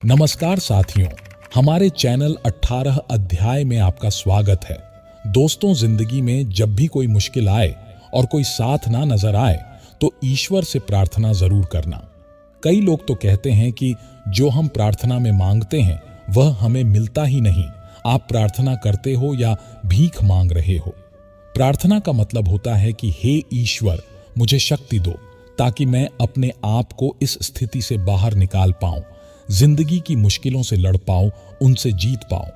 नमस्कार साथियों, हमारे चैनल 18 अध्याय में आपका स्वागत है। दोस्तों, जिंदगी में जब भी कोई मुश्किल आए और कोई साथ ना नजर आए तो ईश्वर से प्रार्थना जरूर करना। कई लोग तो कहते हैं कि जो हम प्रार्थना में मांगते हैं वह हमें मिलता ही नहीं। आप प्रार्थना करते हो या भीख मांग रहे हो। प्रार्थना का मतलब होता है कि हे ईश्वर, मुझे शक्ति दो ताकि मैं अपने आप को इस स्थिति से बाहर निकाल पाऊं, जिंदगी की मुश्किलों से लड़ पाऊं, उनसे जीत पाऊं।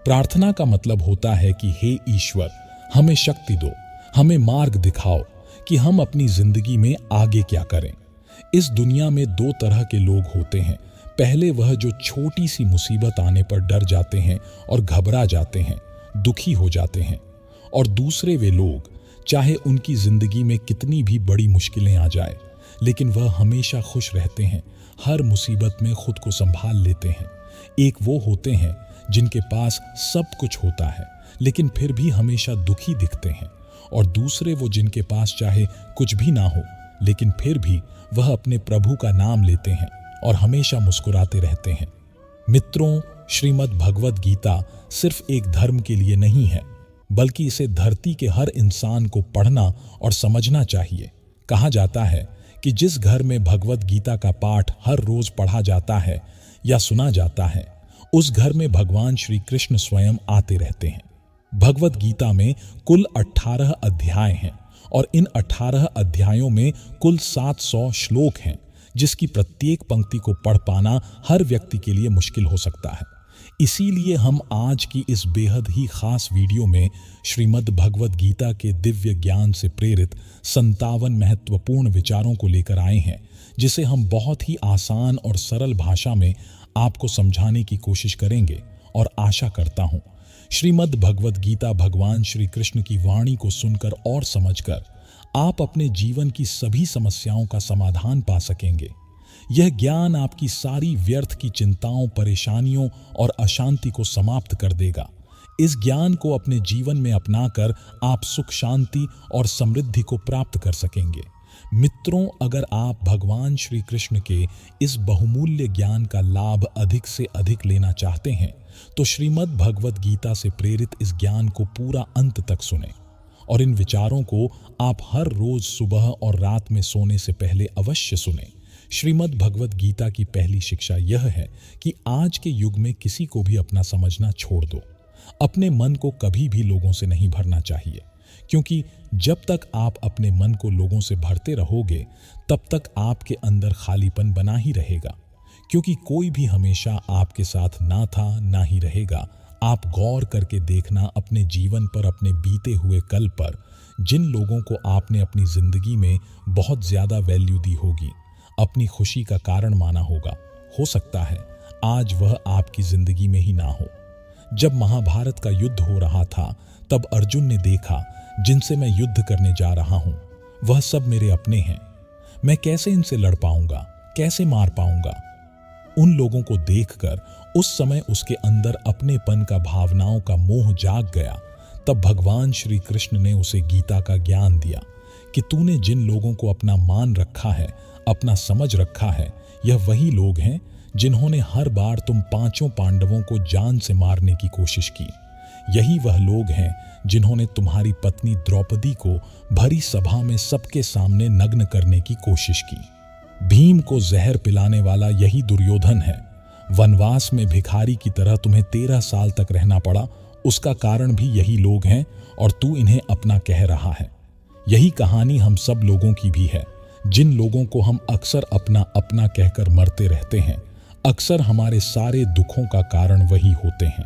प्रार्थना का मतलब होता है कि हे ईश्वर, हमें शक्ति दो, हमें मार्ग दिखाओ कि हम अपनी जिंदगी में आगे क्या करें। इस दुनिया में दो तरह के लोग होते हैं। पहले वह जो छोटी सी मुसीबत आने पर डर जाते हैं और घबरा जाते हैं, दुखी हो जाते हैं। और दूसरे वे लोग, चाहे उनकी जिंदगी में कितनी भी बड़ी मुश्किलें आ जाए, लेकिन वह हमेशा खुश रहते हैं, हर मुसीबत में खुद को संभाल लेते हैं। एक वो होते हैं जिनके पास सब कुछ होता है लेकिन फिर भी हमेशा दुखी दिखते हैं, और दूसरे वो जिनके पास चाहे कुछ भी ना हो लेकिन फिर भी वह अपने प्रभु का नाम लेते हैं और हमेशा मुस्कुराते रहते हैं। मित्रों, श्रीमद् भगवद गीता सिर्फ एक धर्म के लिए नहीं है, बल्कि इसे धरती के हर इंसान को पढ़ना और समझना चाहिए। कहा जाता है कि जिस घर में भगवद गीता का पाठ हर रोज पढ़ा जाता है या सुना जाता है, उस घर में भगवान श्री कृष्ण स्वयं आते रहते हैं। भगवद गीता में कुल 18 अध्याय हैं और इन 18 अध्यायों में कुल 700 श्लोक हैं, जिसकी प्रत्येक पंक्ति को पढ़ पाना हर व्यक्ति के लिए मुश्किल हो सकता है। इसीलिए हम आज की इस बेहद ही खास वीडियो में श्रीमद् भगवद गीता के दिव्य ज्ञान से प्रेरित 57 महत्वपूर्ण विचारों को लेकर आए हैं, जिसे हम बहुत ही आसान और सरल भाषा में आपको समझाने की कोशिश करेंगे। और आशा करता हूँ श्रीमद् भगवद गीता भगवान श्री कृष्ण की वाणी को सुनकर और समझकर आप अपने जीवन की सभी समस्याओं का समाधान पा सकेंगे। यह ज्ञान आपकी सारी व्यर्थ की चिंताओं, परेशानियों और अशांति को समाप्त कर देगा। इस ज्ञान को अपने जीवन में अपनाकर आप सुख, शांति और समृद्धि को प्राप्त कर सकेंगे। मित्रों, अगर आप भगवान श्री कृष्ण के इस बहुमूल्य ज्ञान का लाभ अधिक से अधिक लेना चाहते हैं तो श्रीमद् भगवद गीता से प्रेरित इस ज्ञान को पूरा अंत तक सुनें। और इन विचारों को आप हर रोज सुबह और रात में सोने से पहले अवश्य सुनें। श्रीमद् भगवद गीता की पहली शिक्षा यह है कि आज के युग में किसी को भी अपना समझना छोड़ दो। अपने मन को कभी भी लोगों से नहीं भरना चाहिए, क्योंकि जब तक आप अपने मन को लोगों से भरते रहोगे तब तक आपके अंदर खालीपन बना ही रहेगा, क्योंकि कोई भी हमेशा आपके साथ ना था ना ही रहेगा। आप गौर करके देखना अपने जीवन पर, अपने बीते हुए कल पर, जिन लोगों को आपने अपनी जिंदगी में बहुत ज्यादा वैल्यू दी होगी, अपनी खुशी का कारण माना होगा, हो सकता है आज वह आपकी जिंदगी में ही ना हो। जब महाभारत का युद्ध हो रहा था तब अर्जुन ने देखा जिनसे मैं युद्ध करने जा रहा हूं वह सब मेरे अपने हैं, मैं कैसे इनसे लड़ पाऊंगा, कैसे मार पाऊंगा। उन लोगों को देखकर उस समय उसके अंदर अपनेपन का, भावनाओं का मोह जाग गया। तब भगवान श्री कृष्ण ने उसे गीता का ज्ञान दिया कि तूने जिन लोगों को अपना मान रखा है, अपना समझ रखा है, यह वही लोग हैं जिन्होंने हर बार तुम पांचों पांडवों को जान से मारने की कोशिश की। यही वह लोग हैं जिन्होंने तुम्हारी पत्नी द्रौपदी को भरी सभा में सबके सामने नग्न करने की कोशिश की। भीम को जहर पिलाने वाला यही दुर्योधन है। वनवास में भिखारी की तरह तुम्हें 13 साल तक रहना पड़ा, उसका कारण भी यही लोग हैं और तू इन्हें अपना कह रहा है। यही कहानी हम सब लोगों की भी है। जिन लोगों को हम अक्सर अपना अपना कहकर मरते रहते हैं, अक्सर हमारे सारे दुखों का कारण वही होते हैं।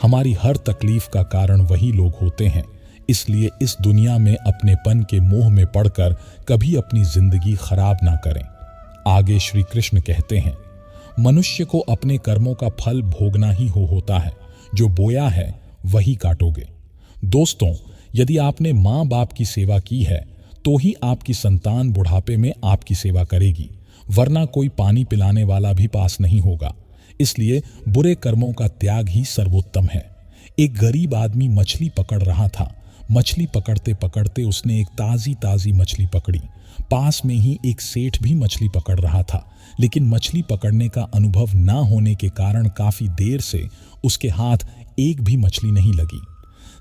हमारी हर तकलीफ का कारण वही लोग होते हैं। इसलिए इस दुनिया में अपनेपन के मोह में पड़कर कभी अपनी जिंदगी खराब ना करें। आगे श्री कृष्ण कहते हैं, मनुष्य को अपने कर्मों का फल भोगना ही होता है, जो बोया है वही काटोगे। दोस्तों, यदि आपने माँ बाप की सेवा की है तो ही आपकी संतान बुढ़ापे में आपकी सेवा करेगी, वरना कोई पानी पिलाने वाला भी पास नहीं होगा। इसलिए बुरे कर्मों का त्याग ही सर्वोत्तम है। एक गरीब आदमी मछली पकड़ रहा था। मछली पकड़ते पकड़ते उसने एक ताजी ताजी मछली पकड़ी, पास में ही एक सेठ भी मछली पकड़ रहा था, लेकिन मछली पकड़ने का अनुभव ना होने के कारण काफी देर से उसके हाथ एक भी मछली नहीं लगी।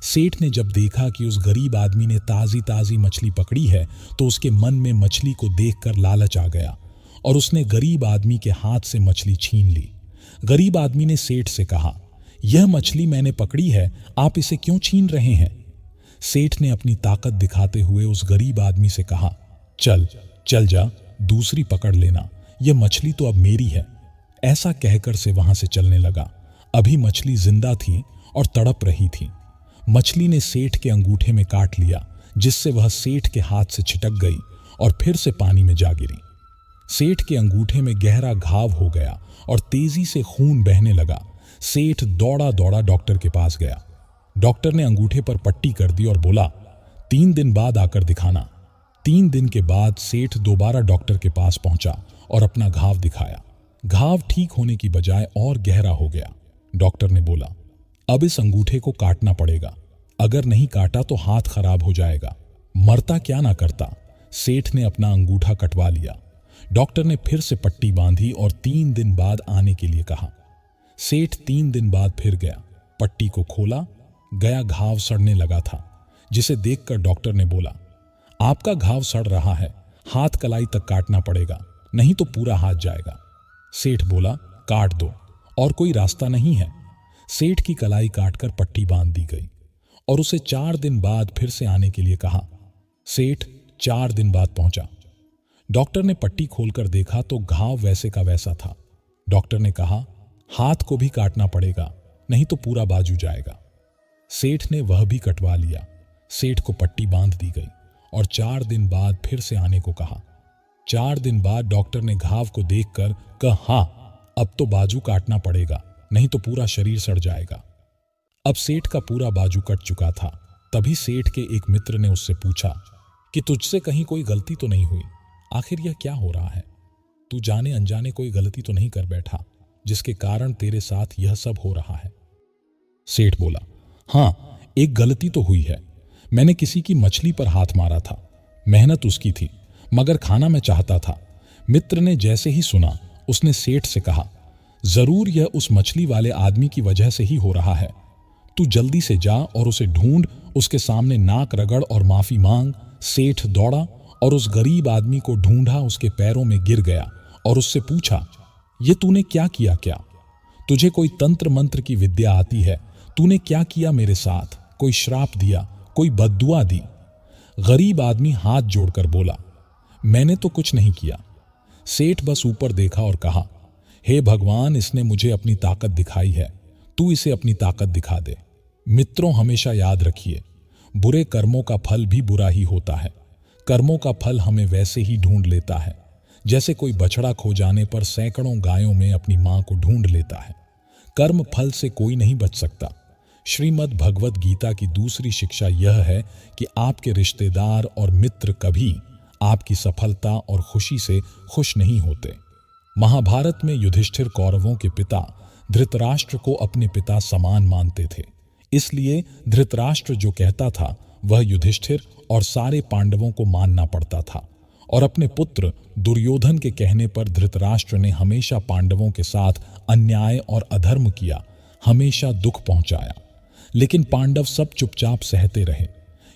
सेठ ने जब देखा कि उस गरीब आदमी ने ताजी ताजी मछली पकड़ी है तो उसके मन में मछली को देखकर लालच आ गया और उसने गरीब आदमी के हाथ से मछली छीन ली। गरीब आदमी ने सेठ से कहा, यह मछली मैंने पकड़ी है, आप इसे क्यों छीन रहे हैं? सेठ ने अपनी ताकत दिखाते हुए उस गरीब आदमी से कहा, चल चल जा, दूसरी पकड़ लेना, यह मछली तो अब मेरी है। ऐसा कहकर से वहां से चलने लगा। अभी मछली जिंदा थी और तड़प रही थी। मछली ने सेठ के अंगूठे में काट लिया, जिससे वह सेठ के हाथ से छिटक गई और फिर से पानी में जा गिरी। सेठ के अंगूठे में गहरा घाव हो गया और तेजी से खून बहने लगा। सेठ दौड़ा दौड़ा डॉक्टर के पास गया। डॉक्टर ने अंगूठे पर पट्टी कर दी और बोला, 3 दिन बाद आकर दिखाना। 3 दिन के बाद सेठ दोबारा डॉक्टर के पास पहुंचा और अपना घाव दिखाया। घाव ठीक होने की बजाय और गहरा हो गया। डॉक्टर ने बोला, अब इस अंगूठे को काटना पड़ेगा, अगर नहीं काटा तो हाथ खराब हो जाएगा। मरता क्या ना करता। सेठ ने अपना अंगूठा कटवा लिया। डॉक्टर ने फिर से पट्टी बांधी और 3 दिन बाद आने के लिए कहा। सेठ 3 दिन बाद फिर गया, पट्टी को खोला, गया घाव सड़ने लगा था, जिसे देखकर डॉक्टर ने बोला, आपका घाव सड़ रहा है, हाथ कलाई तक काटना पड़ेगा, नहीं तो पूरा हाथ जाएगा। सेठ बोला, काट दो, और कोई रास्ता नहीं है। सेठ की कलाई काटकर पट्टी बांध दी गई और उसे 4 दिन बाद फिर से आने के लिए कहा। सेठ 4 दिन बाद पहुंचा। डॉक्टर ने पट्टी खोलकर देखा तो घाव वैसे का वैसा था। डॉक्टर ने कहा, हाथ को भी काटना पड़ेगा, नहीं तो पूरा बाजू जाएगा। सेठ ने वह भी कटवा लिया। सेठ को पट्टी बांध दी गई और 4 दिन बाद फिर से आने को कहा। 4 दिन बाद डॉक्टर ने घाव को देखकर कहा, अब तो बाजू काटना पड़ेगा, नहीं तो पूरा शरीर सड़ जाएगा। अब सेठ का पूरा बाजू कट चुका था। तभी सेठ के एक मित्र ने उससे पूछा कि तुझसे कहीं कोई गलती तो नहीं हुई? आखिर यह क्या हो रहा है? तू जाने अनजाने कोई गलती तो नहीं कर बैठा जिसके कारण तेरे साथ यह सब हो रहा है? सेठ बोला, हाँ, एक गलती तो हुई है। मैंने किसी की मछली पर हाथ मारा था। मेहनत उसकी थी, मगर खाना मैं चाहता था। मित्र ने जैसे ही सुना, उसने सेठ से कहा, जरूर यह उस मछली वाले आदमी की वजह से ही हो रहा है। तू जल्दी से जा और उसे ढूंढ, उसके सामने नाक रगड़ और माफी मांग। सेठ दौड़ा और उस गरीब आदमी को ढूंढा, उसके पैरों में गिर गया और उससे पूछा, ये तूने क्या किया? क्या तुझे कोई तंत्र मंत्र की विद्या आती है? तूने क्या किया मेरे साथ? कोई श्राप दिया? कोई बद्दुआ दी? गरीब आदमी हाथ जोड़कर बोला, मैंने तो कुछ नहीं किया। सेठ बस ऊपर देखा और कहा, हे भगवान, इसने मुझे अपनी ताकत दिखाई है, तू इसे अपनी ताकत दिखा दे। मित्रों, हमेशा याद रखिए, बुरे कर्मों का फल भी बुरा ही होता है। कर्मों का फल हमें वैसे ही ढूंढ लेता है जैसे कोई बछड़ा खो जाने पर सैकड़ों गायों में अपनी मां को ढूंढ लेता है। कर्म फल से कोई नहीं बच सकता। श्रीमद् भगवत गीता की दूसरी शिक्षा यह है कि आपके रिश्तेदार और मित्र कभी आपकी सफलता और खुशी से खुश नहीं होते। महाभारत में युधिष्ठिर कौरवों के पिता धृतराष्ट्र को अपने पिता समान मानते थे। इसलिए धृतराष्ट्र जो कहता था वह युधिष्ठिर और सारे पांडवों को मानना पड़ता था, और अपने पुत्र दुर्योधन के कहने पर धृतराष्ट्र ने हमेशा पांडवों के साथ अन्याय और अधर्म किया, हमेशा दुख पहुंचाया। लेकिन पांडव सब चुपचाप सहते रहे,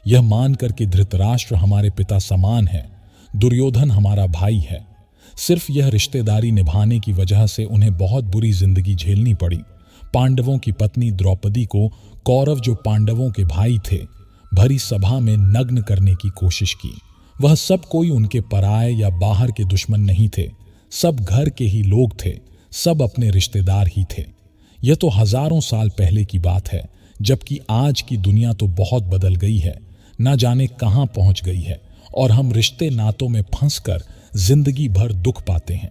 यह मानकर कि धृतराष्ट्र हमारे पिता समान है, दुर्योधन हमारा भाई है। सिर्फ यह रिश्तेदारी निभाने की वजह से उन्हें बहुत बुरी जिंदगी झेलनी पड़ी। पांडवों की पत्नी द्रौपदी को कौरव, जो पांडवों के भाई थे, भरी सभा में नग्न करने की कोशिश की। वह सब कोई उनके पराये या बाहर के दुश्मन नहीं थे, सब घर के ही लोग थे, सब अपने रिश्तेदार ही थे। यह तो हजारों साल पहले की बात है, जबकि आज की दुनिया तो बहुत बदल गई है, ना जाने कहां पहुंच गई है, और हम रिश्ते नातों में फंसकर जिंदगी भर दुख पाते हैं।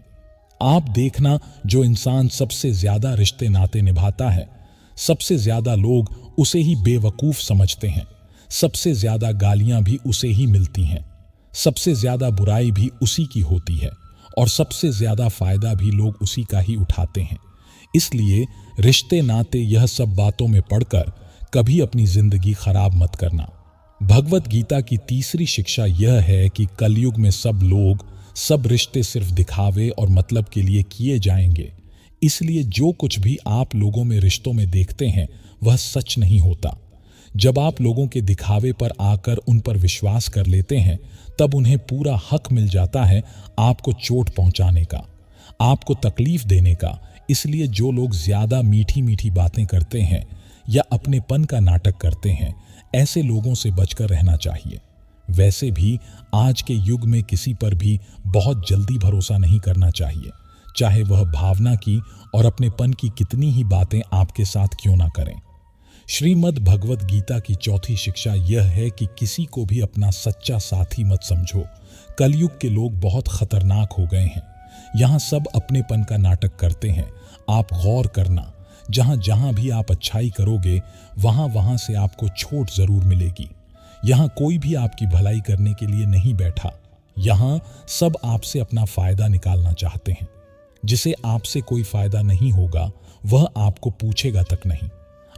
आप देखना, जो इंसान सबसे ज्यादा रिश्ते नाते निभाता है, सबसे ज्यादा लोग उसे ही बेवकूफ समझते हैं, सबसे ज्यादा गालियां भी उसे ही मिलती हैं, सबसे ज्यादा बुराई भी उसी की होती है, और सबसे ज्यादा फायदा भी लोग उसी का ही उठाते हैं। इसलिए रिश्ते नाते, यह सब बातों में पड़कर कभी अपनी जिंदगी खराब मत करना। भगवत गीता की तीसरी शिक्षा यह है कि कलयुग में सब लोग, सब रिश्ते सिर्फ दिखावे और मतलब के लिए किए जाएंगे। इसलिए जो कुछ भी आप लोगों में रिश्तों में देखते हैं वह सच नहीं होता। जब आप लोगों के दिखावे पर आकर उन पर विश्वास कर लेते हैं, तब उन्हें पूरा हक मिल जाता है आपको चोट पहुंचाने का, आपको तकलीफ देने का। इसलिए जो लोग ज्यादा मीठी मीठी बातें करते हैं या अपनेपन का नाटक करते हैं, ऐसे लोगों से बचकर रहना चाहिए। वैसे भी आज के युग में किसी पर भी बहुत जल्दी भरोसा नहीं करना चाहिए, चाहे वह भावना की और अपनेपन की कितनी ही बातें आपके साथ क्यों ना करें। श्रीमद् भगवत गीता की चौथी शिक्षा यह है कि किसी को भी अपना सच्चा साथी मत समझो। कलयुग के लोग बहुत खतरनाक हो गए हैं। यहाँ सब अपनेपन का नाटक करते हैं। आप गौर करना, जहाँ जहाँ भी आप अच्छाई करोगे वहाँ वहाँ से आपको छूट जरूर मिलेगी। यहाँ कोई भी आपकी भलाई करने के लिए नहीं बैठा। यहाँ सब आपसे अपना फायदा निकालना चाहते हैं। जिसे आपसे कोई फायदा नहीं होगा वह आपको पूछेगा तक नहीं,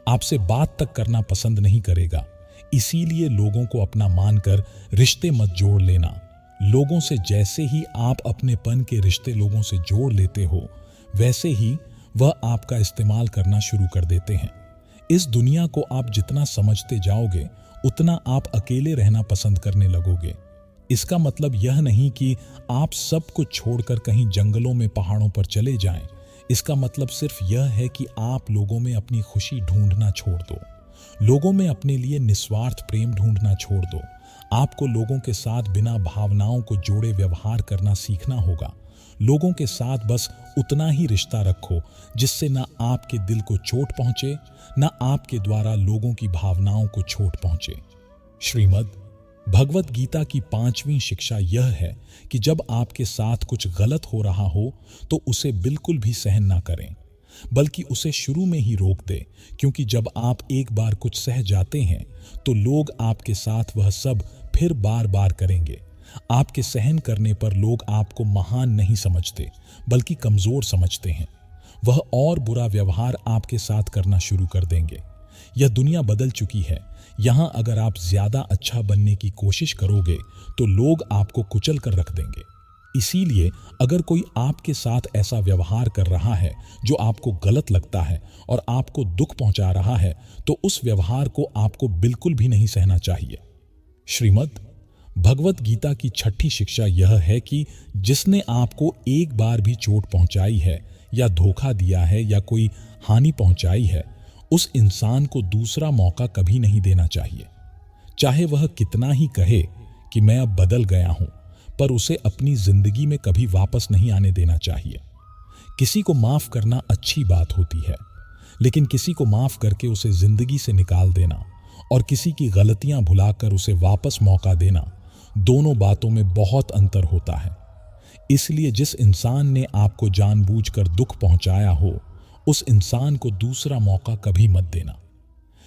आपसे बात तक करना पसंद नहीं करेगा। इसीलिए लोगों को अपना मानकर रिश्ते मत जोड़ लेना। लोगों से जैसे ही आप अपनेपन के रिश्ते लोगों से जोड़ लेते हो, वैसे ही वह आपका इस्तेमाल करना शुरू कर देते हैं। इस दुनिया को आप जितना समझते जाओगे उतना आप अकेले रहना पसंद करने लगोगे। इसका मतलब यह नहीं कि आप सब कुछ छोड़कर कहीं जंगलों में पहाड़ों पर चले जाएं। इसका मतलब सिर्फ यह है कि आप लोगों में अपनी खुशी ढूंढना छोड़ दो। लोगों में अपने लिए निस्वार्थ प्रेम ढूंढना छोड़ दो। आपको लोगों के साथ बिना भावनाओं को जोड़े व्यवहार करना सीखना होगा। लोगों के साथ बस उतना ही रिश्ता रखो जिससे ना आपके दिल को चोट पहुंचे, ना आपके द्वारा लोगों की भावनाओं को चोट पहुंचे। श्रीमद् भगवत गीता की पांचवी शिक्षा यह है कि जब आपके साथ कुछ गलत हो रहा हो तो उसे बिल्कुल भी सहन ना करें, बल्कि उसे शुरू में ही रोक दे। क्योंकि जब आप एक बार कुछ सह जाते हैं तो लोग आपके साथ वह सब फिर बार बार करेंगे। आपके सहन करने पर लोग आपको महान नहीं समझते, बल्कि कमजोर समझते हैं। वह और बुरा व्यवहार आपके साथ करना शुरू कर देंगे। यह दुनिया बदल चुकी है। यहां अगर आप ज्यादा अच्छा बनने की कोशिश करोगे तो लोग आपको कुचल कर रख देंगे। इसीलिए अगर कोई आपके साथ ऐसा व्यवहार कर रहा है जो आपको गलत लगता है और आपको दुख पहुंचा रहा है, तो उस व्यवहार को आपको बिल्कुल भी नहीं सहना चाहिए। श्रीमद् भगवत गीता की छठी शिक्षा यह है कि जिसने आपको एक बार भी चोट पहुंचाई है या धोखा दिया है या कोई हानि पहुंचाई है, उस इंसान को दूसरा मौका कभी नहीं देना चाहिए। चाहे वह कितना ही कहे कि मैं अब बदल गया हूं, पर उसे अपनी जिंदगी में कभी वापस नहीं आने देना चाहिए। किसी को माफ करना अच्छी बात होती है, लेकिन किसी को माफ करके उसे जिंदगी से निकाल देना और किसी की गलतियां भुलाकर उसे वापस मौका देना, दोनों बातों में बहुत अंतर होता है। इसलिए जिस इंसान ने आपको जानबूझकर दुख पहुंचाया हो, उस इंसान को दूसरा मौका कभी मत देना।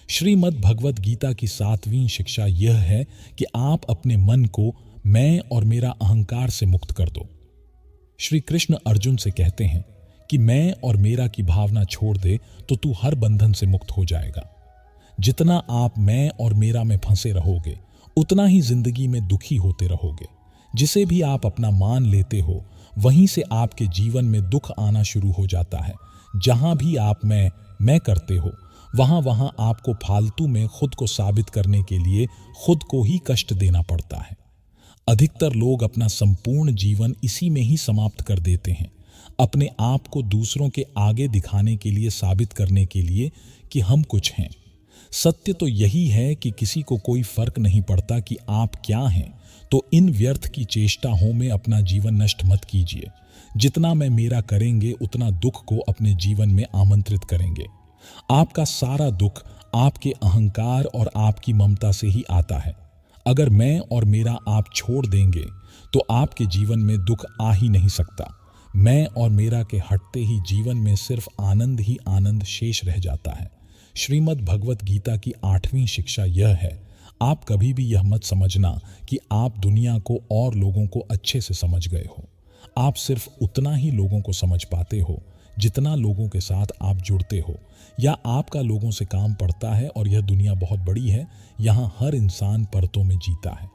श्रीमद् भगवत गीता की सातवीं शिक्षा यह है कि आप अपने मन को मैं और मेरा अहंकार से मुक्त कर दो। श्री कृष्ण अर्जुन से कहते हैं कि मैं और मेरा की भावना छोड़ दे तो तू हर बंधन से मुक्त हो जाएगा। जितना आप मैं और मेरा में फंसे रहोगे, उतना ही जिंदगी में दुखी होते रहोगे। जिसे भी आप अपना मान लेते हो, वहीं से आपके जीवन में दुख आना शुरू हो जाता है। जहां भी आप मैं करते हो, वहां वहां आपको फालतू में खुद को साबित करने के लिए खुद को ही कष्ट देना पड़ता है। अधिकतर लोग अपना संपूर्ण जीवन इसी में ही समाप्त कर देते हैं, अपने आप को दूसरों के आगे दिखाने के लिए, साबित करने के लिए कि हम कुछ हैं। सत्य तो यही है कि किसी को कोई फर्क नहीं पड़ता कि आप क्या हैं। तो इन व्यर्थ की चेष्टाओं में अपना जीवन नष्ट मत कीजिए। जितना मैं मेरा करेंगे उतना दुख को अपने जीवन में आमंत्रित करेंगे। आपका सारा दुख आपके अहंकार और आपकी ममता से ही आता है। अगर मैं और मेरा आप छोड़ देंगे तो आपके जीवन में दुख आ ही नहीं सकता। मैं और मेरा के हटते ही जीवन में सिर्फ आनंद ही आनंद शेष रह जाता है। श्रीमद् भगवत गीता की आठवीं शिक्षा यह है, आप कभी भी यह मत समझना कि आप दुनिया को और लोगों को अच्छे से समझ गए हो। आप सिर्फ उतना ही लोगों को समझ पाते हो जितना लोगों के साथ आप जुड़ते हो या आपका लोगों से काम पड़ता है, और यह दुनिया बहुत बड़ी है, यहाँ हर इंसान परतों में जीता है।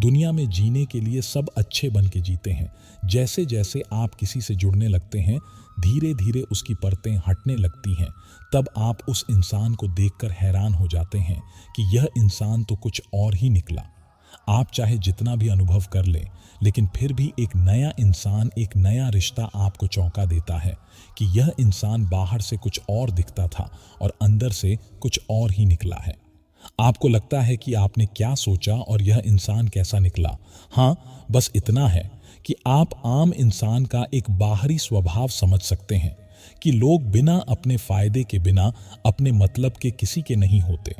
दुनिया में जीने के लिए सब अच्छे बन के जीते हैं। जैसे जैसे आप किसी से जुड़ने लगते हैं, धीरे धीरे उसकी परतें हटने लगती हैं। तब आप उस इंसान को देखकर हैरान हो जाते हैं कि यह इंसान तो कुछ और ही निकला। आप चाहे जितना भी अनुभव कर लें, लेकिन फिर भी एक नया इंसान, एक नया रिश्ता आपको चौंका देता है कि यह इंसान बाहर से कुछ और दिखता था और अंदर से कुछ और ही निकला है। आपको लगता है कि आपने क्या सोचा और यह इंसान कैसा निकला। हाँ, बस इतना है कि आप आम इंसान का एक बाहरी स्वभाव समझ सकते हैं कि लोग बिना अपने फायदे के, बिना अपने मतलब के किसी के नहीं होते।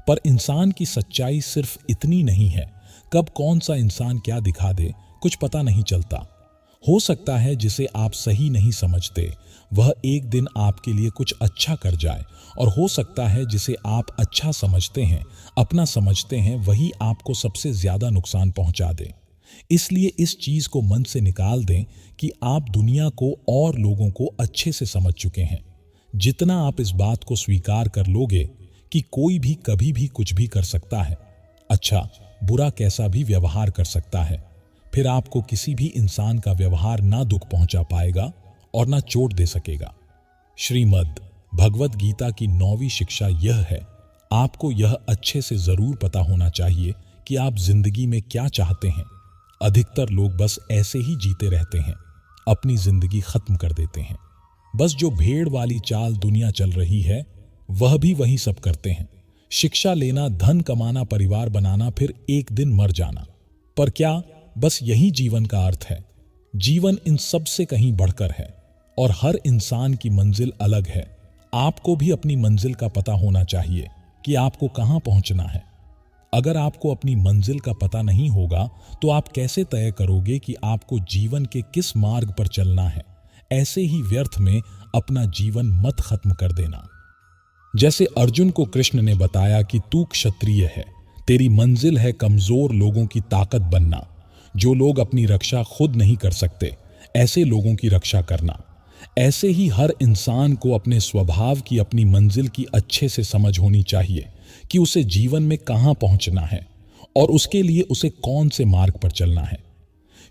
पर इंसान की सच्चाई सिर्फ इतनी नहीं है। कब कौन सा इंसान क्या दिखा दे, कुछ पता नहीं चलता। हो सकता है जिसे आप सही नहीं समझते वह एक दिन आपके लिए कुछ अच्छा कर जाए, और हो सकता है जिसे आप अच्छा समझते हैं, अपना समझते हैं, वही आपको सबसे ज्यादा नुकसान पहुंचा दे। इसलिए इस चीज को मन से निकाल दें कि आप दुनिया को और लोगों को अच्छे से समझ चुके हैं। जितना आप इस बात को स्वीकार कर लोगे कि कोई भी कभी भी कुछ भी कर सकता है, अच्छा बुरा कैसा भी व्यवहार कर सकता है, फिर आपको किसी भी इंसान का व्यवहार ना दुख पहुंचा पाएगा और ना चोट दे सकेगा। श्रीमद् भगवत गीता की 9वीं शिक्षा यह है, आपको यह अच्छे से जरूर पता होना चाहिए कि आप जिंदगी में क्या चाहते हैं। अधिकतर लोग बस ऐसे ही जीते रहते हैं, अपनी जिंदगी खत्म कर देते हैं। बस जो भेड़ वाली चाल दुनिया चल रही है, वह भी वही सब करते हैं। शिक्षा लेना, धन कमाना, परिवार बनाना, फिर एक दिन मर जाना। पर क्या बस यही जीवन का अर्थ है? जीवन इन सब से कहीं बढ़कर है, और हर इंसान की मंजिल अलग है। आपको भी अपनी मंजिल का पता होना चाहिए कि आपको कहां पहुंचना है। अगर आपको अपनी मंजिल का पता नहीं होगा तो आप कैसे तय करोगे कि आपको जीवन के किस मार्ग पर चलना है? ऐसे ही व्यर्थ में अपना जीवन मत खत्म कर देना। जैसे अर्जुन को कृष्ण ने बताया कि तू क्षत्रिय है, तेरी मंजिल है कमजोर लोगों की ताकत बनना, जो लोग अपनी रक्षा खुद नहीं कर सकते, ऐसे लोगों की रक्षा करना। ऐसे ही हर इंसान को अपने स्वभाव की, अपनी मंजिल की अच्छे से समझ होनी चाहिए कि उसे जीवन में कहां पहुंचना है और उसके लिए उसे कौन से मार्ग पर चलना है।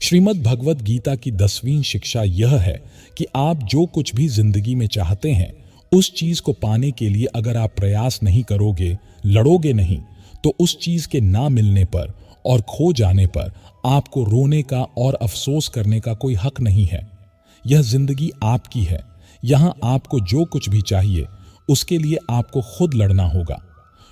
श्रीमद् भगवत गीता की 10वीं शिक्षा यह है कि आप जो कुछ भी जिंदगी में चाहते हैं, उस चीज को पाने के लिए अगर आप प्रयास नहीं करोगे, लड़ोगे नहीं, तो उस चीज के ना मिलने पर और खो जाने पर आपको रोने का और अफसोस करने का कोई हक नहीं है। यह जिंदगी आपकी है। यहां आपको जो कुछ भी चाहिए उसके लिए आपको खुद लड़ना होगा।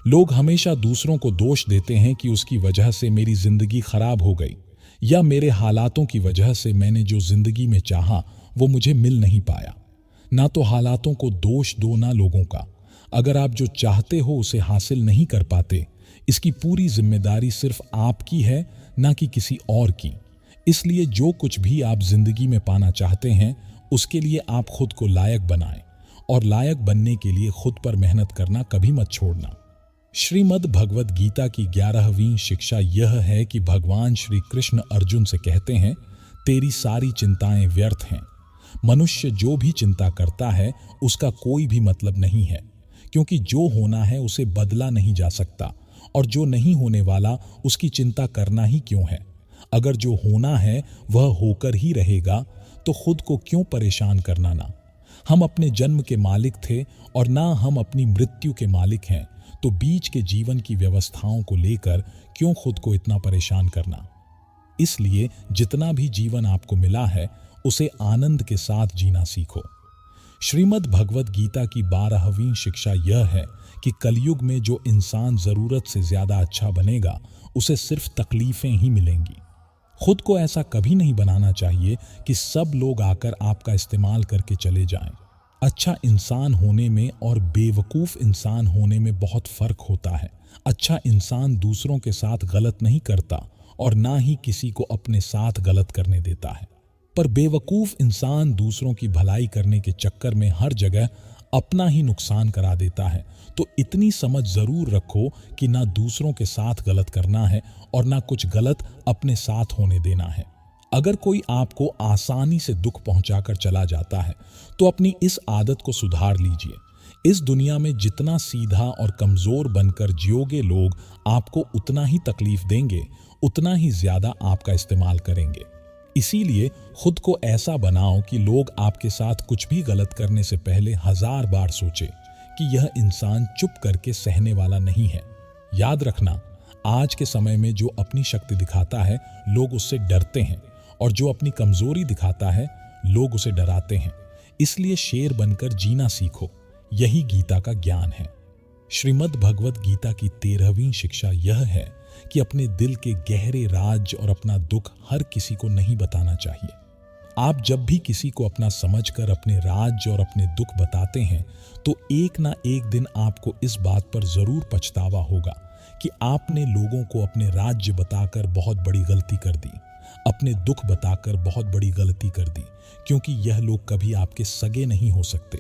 लोग हमेशा दूसरों को दोष देते हैं कि उसकी वजह से मेरी जिंदगी खराब हो गई, या मेरे हालातों की वजह से मैंने जो जिंदगी में चाहा वो मुझे मिल नहीं पाया। ना तो हालातों को दोष दो, ना लोगों का। अगर आप जो चाहते हो उसे हासिल नहीं कर पाते, इसकी पूरी जिम्मेदारी सिर्फ आपकी है, ना कि किसी और की। इसलिए जो कुछ भी आप जिंदगी में पाना चाहते हैं, उसके लिए आप खुद को लायक बनाएं, और लायक बनने के लिए खुद पर मेहनत करना कभी मत छोड़ना। श्रीमद् भगवत गीता की 11वीं शिक्षा यह है कि भगवान श्री कृष्ण अर्जुन से कहते हैं, तेरी सारी चिंताएं व्यर्थ हैं। मनुष्य जो भी चिंता करता है उसका कोई भी मतलब नहीं है, क्योंकि जो होना है उसे बदला नहीं जा सकता, और जो नहीं होने वाला उसकी चिंता करना ही क्यों है। अगर जो होना है वह होकर ही रहेगा तो खुद को क्यों परेशान करना। ना हम अपने जन्म के मालिक थे और ना हम अपनी मृत्यु के मालिक हैं, तो बीच के जीवन की व्यवस्थाओं को लेकर क्यों खुद को इतना परेशान करना। इसलिए जितना भी जीवन आपको मिला है उसे आनंद के साथ जीना सीखो। श्रीमद् भगवत गीता की 12वीं शिक्षा यह है कि कलयुग में जो इंसान जरूरत से ज्यादा अच्छा बनेगा उसे सिर्फ तकलीफें ही मिलेंगी। खुद को ऐसा कभी नहीं बनाना चाहिए कि सब लोग आकर आपका इस्तेमाल करके चले जाएं। अच्छा इंसान होने में और बेवकूफ इंसान होने में बहुत फर्क होता है। अच्छा इंसान दूसरों के साथ गलत नहीं करता और ना ही किसी को अपने साथ गलत करने देता है, पर बेवकूफ इंसान दूसरों की भलाई करने के चक्कर में हर जगह अपना ही नुकसान करा देता है। तो इतनी समझ जरूर रखो कि ना दूसरों के साथ गलत करना है और ना कुछ गलत अपने साथ होने देना है। अगर कोई आपको आसानी से दुख पहुंचाकर चला जाता है तो अपनी इस आदत को सुधार लीजिए। इस दुनिया में जितना सीधा और कमजोर बनकर जियोगे, लोग आपको उतना ही तकलीफ देंगे, उतना ही ज्यादा आपका इस्तेमाल करेंगे। इसीलिए खुद को ऐसा बनाओ कि लोग आपके साथ कुछ भी गलत करने से पहले 1000 बार सोचे कि यह इंसान चुप करके सहने वाला नहीं है। याद रखना, आज के समय में जो अपनी शक्ति दिखाता है लोग उससे डरते हैं, और जो अपनी कमजोरी दिखाता है लोग उसे डराते हैं। इसलिए शेर बनकर जीना सीखो, यही गीता का ज्ञान है। श्रीमद् भगवत गीता की 13वीं शिक्षा यह है कि अपने दिल के गहरे राज और अपना दुख हर किसी को नहीं बताना चाहिए। आप जब भी किसी को अपना समझकर अपने राज और अपने दुख बताते हैं तो एक ना एक दिन आपको इस बात पर जरूर पछतावा होगा कि आपने लोगों को अपने राज्य बताकर बहुत बड़ी गलती कर दी, अपने दुख बताकर बहुत बड़ी गलती कर दी, क्योंकि यह लोग कभी आपके सगे नहीं हो सकते।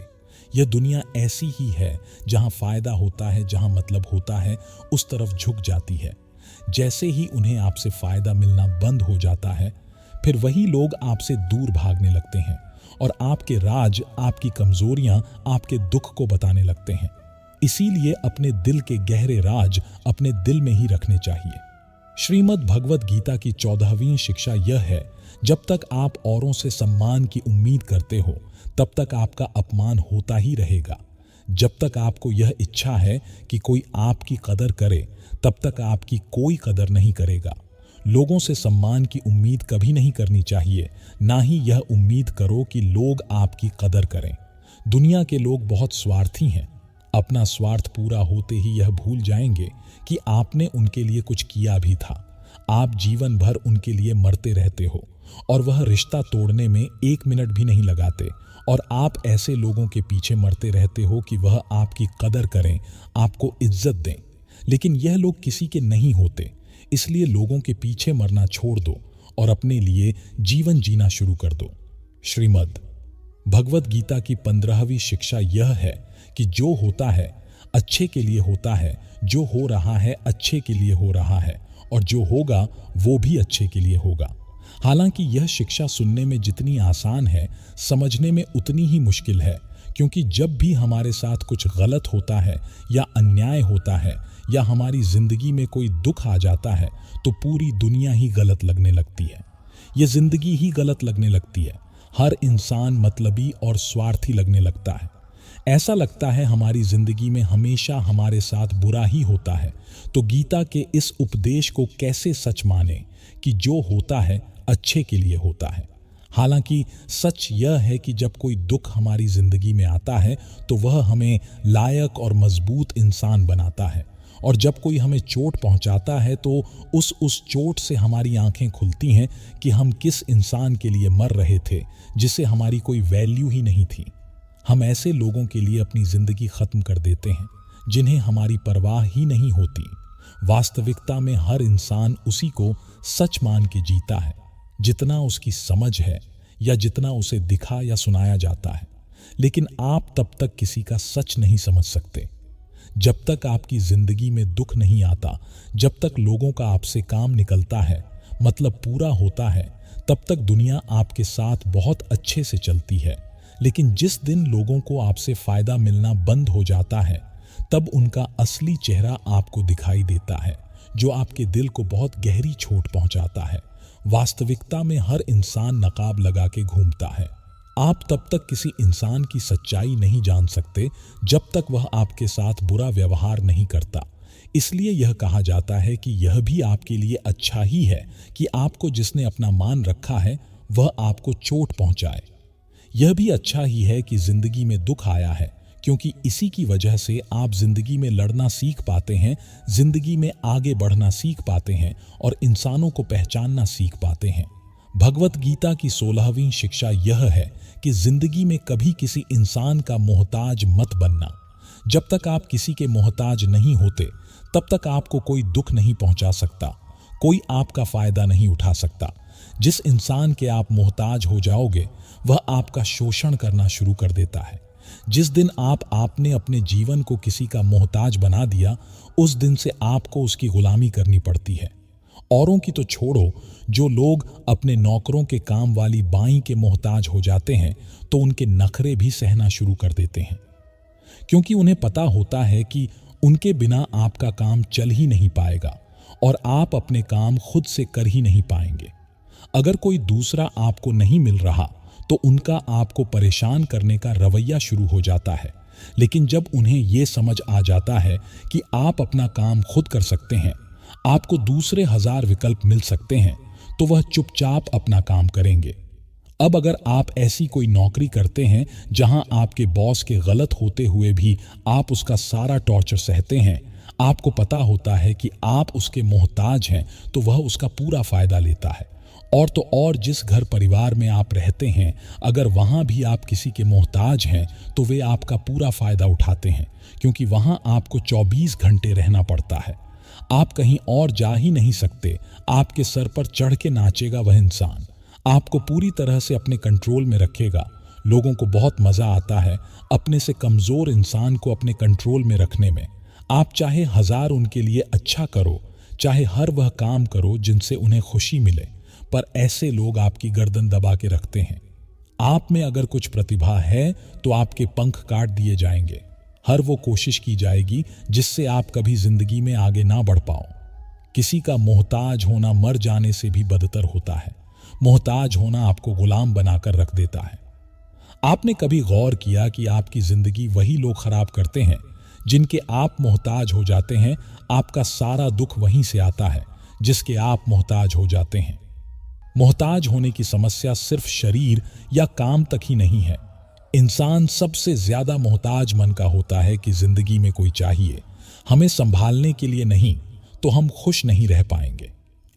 यह दुनिया ऐसी ही है, जहां फायदा होता है, जहां मतलब होता है, उस तरफ झुक जाती है। जैसे ही उन्हें आपसे फायदा मिलना बंद हो जाता है, फिर वही लोग आपसे दूर भागने लगते हैं और आपके राज, आपकी कमजोरियां, आपके दुख को बताने लगते हैं। इसीलिए अपने दिल के गहरे राज अपने दिल में ही रखने चाहिए। श्रीमद् भगवत गीता की 14वीं शिक्षा यह है, जब तक आप औरों से सम्मान की उम्मीद करते हो तब तक आपका अपमान होता ही रहेगा। जब तक आपको यह इच्छा है कि कोई आपकी कदर करे तब तक आपकी कोई कदर नहीं करेगा। लोगों से सम्मान की उम्मीद कभी नहीं करनी चाहिए, ना ही यह उम्मीद करो कि लोग आपकी कदर करें। दुनिया के लोग बहुत स्वार्थी हैं। अपना स्वार्थ पूरा होते ही यह भूल जाएंगे कि आपने उनके लिए कुछ किया भी था। आप जीवन भर उनके लिए मरते रहते हो और वह रिश्ता तोड़ने में 1 मिनट भी नहीं लगाते, और आप ऐसे लोगों के पीछे मरते रहते हो कि वह आपकी कदर करें, आपको इज्जत दें। लेकिन यह लोग किसी के नहीं होते, इसलिए लोगों के पीछे मरना छोड़ दो और अपने लिए जीवन जीना शुरू कर दो। श्रीमद् भगवत गीता की 15वीं शिक्षा यह है कि जो होता है अच्छे के लिए होता है, जो हो रहा है अच्छे के लिए हो रहा है, और जो होगा वो भी अच्छे के लिए होगा। हालांकि यह शिक्षा सुनने में जितनी आसान है, समझने में उतनी ही मुश्किल है, क्योंकि जब भी हमारे साथ कुछ गलत होता है या अन्याय होता है या हमारी जिंदगी में कोई दुख आ जाता है तो पूरी दुनिया ही गलत लगने लगती है। यह जिंदगी ही गलत लगने लगती है। हर इंसान मतलबी और स्वार्थी लगने लगता है। ऐसा लगता है हमारी जिंदगी में हमेशा हमारे साथ बुरा ही होता है। तो गीता के इस उपदेश को कैसे सच माने कि जो होता है अच्छे के लिए होता है। हालांकि सच यह है कि जब कोई दुख हमारी जिंदगी में आता है तो वह हमें लायक और मजबूत इंसान बनाता है, और जब कोई हमें चोट पहुंचाता है तो उस चोट से हमारी आंखें खुलती हैं कि हम किस इंसान के लिए मर रहे थे जिसे हमारी कोई वैल्यू ही नहीं थी। हम ऐसे लोगों के लिए अपनी जिंदगी खत्म कर देते हैं जिन्हें हमारी परवाह ही नहीं होती। वास्तविकता में हर इंसान उसी को सच मान के जीता है जितना उसकी समझ है या जितना उसे दिखा या सुनाया जाता है। लेकिन आप तब तक किसी का सच नहीं समझ सकते जब तक आपकी जिंदगी में दुख नहीं आता, जब तक लोगों का आपसे काम निकलता है, मतलब पूरा होता है, तब तक दुनिया आपके साथ बहुत अच्छे से चलती है। लेकिन जिस दिन लोगों को आपसे फायदा मिलना बंद हो जाता है, तब उनका असली चेहरा आपको दिखाई देता है, जो आपके दिल को बहुत गहरी चोट पहुंचाता है। वास्तविकता में हर इंसान नकाब लगा के घूमता है। आप तब तक किसी इंसान की सच्चाई नहीं जान सकते जब तक वह आपके साथ बुरा व्यवहार नहीं करता। इसलिए यह कहा जाता है कि यह भी आपके लिए अच्छा ही है कि आपको जिसने अपना मान रखा है वह आपको चोट पहुंचाए। यह भी अच्छा ही है कि जिंदगी में दुख आया है, क्योंकि इसी की वजह से आप जिंदगी में लड़ना सीख पाते हैं, जिंदगी में आगे बढ़ना सीख पाते हैं और इंसानों को पहचानना सीख पाते हैं। भगवत गीता की 16वीं शिक्षा यह है कि जिंदगी में कभी किसी इंसान का मोहताज मत बनना। जब तक आप किसी के मोहताज नहीं होते तब तक आपको कोई दुख नहीं पहुंचा सकता, कोई आपका फायदा नहीं उठा सकता। जिस इंसान के आप मोहताज हो जाओगे वह आपका शोषण करना शुरू कर देता है। जिस दिन आपने अपने जीवन को किसी का मोहताज बना दिया, उस दिन से आपको उसकी गुलामी करनी पड़ती है। औरों की तो छोड़ो, जो लोग अपने नौकरों के काम वाली बाई के मोहताज हो जाते हैं तो उनके नखरे भी सहना शुरू कर देते हैं, क्योंकि उन्हें पता होता है कि उनके बिना आपका काम चल ही नहीं पाएगा और आप अपने काम खुद से कर ही नहीं पाएंगे। अगर कोई दूसरा आपको नहीं मिल रहा तो उनका आपको परेशान करने का रवैया शुरू हो जाता है, लेकिन जब उन्हें यह समझ आ जाता है कि आप अपना काम खुद कर सकते हैं, आपको दूसरे 1000 विकल्प मिल सकते हैं, तो वह चुपचाप अपना काम करेंगे। अब अगर आप ऐसी कोई नौकरी करते हैं जहां आपके बॉस के गलत होते हुए भी आप उसका सारा टॉर्चर सहते हैं, आपको पता होता है कि आप उसके मोहताज हैं, तो वह उसका पूरा फायदा लेता है। और तो और जिस घर परिवार में आप रहते हैं, अगर वहां भी आप किसी के मोहताज हैं तो वे आपका पूरा फायदा उठाते हैं, क्योंकि वहां आपको 24 घंटे रहना पड़ता है। आप कहीं और जा ही नहीं सकते। आपके सर पर चढ़ के नाचेगा वह इंसान, आपको पूरी तरह से अपने कंट्रोल में रखेगा। लोगों को बहुत मजा आता है अपने से कमजोर इंसान को अपने कंट्रोल में रखने में। आप चाहे 1000 उनके लिए अच्छा करो, चाहे हर वह काम करो जिनसे उन्हें खुशी मिले, पर ऐसे लोग आपकी गर्दन दबा के रखते हैं। आप में अगर कुछ प्रतिभा है तो आपके पंख काट दिए जाएंगे। हर वो कोशिश की जाएगी जिससे आप कभी जिंदगी में आगे ना बढ़ पाओ। किसी का मोहताज होना मर जाने से भी बदतर होता है। मोहताज होना आपको गुलाम बनाकर रख देता है। आपने कभी गौर किया कि आपकी जिंदगी वही लोग खराब करते हैं जिनके आप मोहताज हो जाते हैं? आपका सारा दुख वहीं से आता है जिसके आप मोहताज हो जाते हैं। मोहताज होने की समस्या सिर्फ शरीर या काम तक ही नहीं है। इंसान सबसे ज्यादा मोहताज मन का होता है कि जिंदगी में कोई चाहिए, हमें संभालने के लिए नहीं तो हम खुश नहीं रह पाएंगे।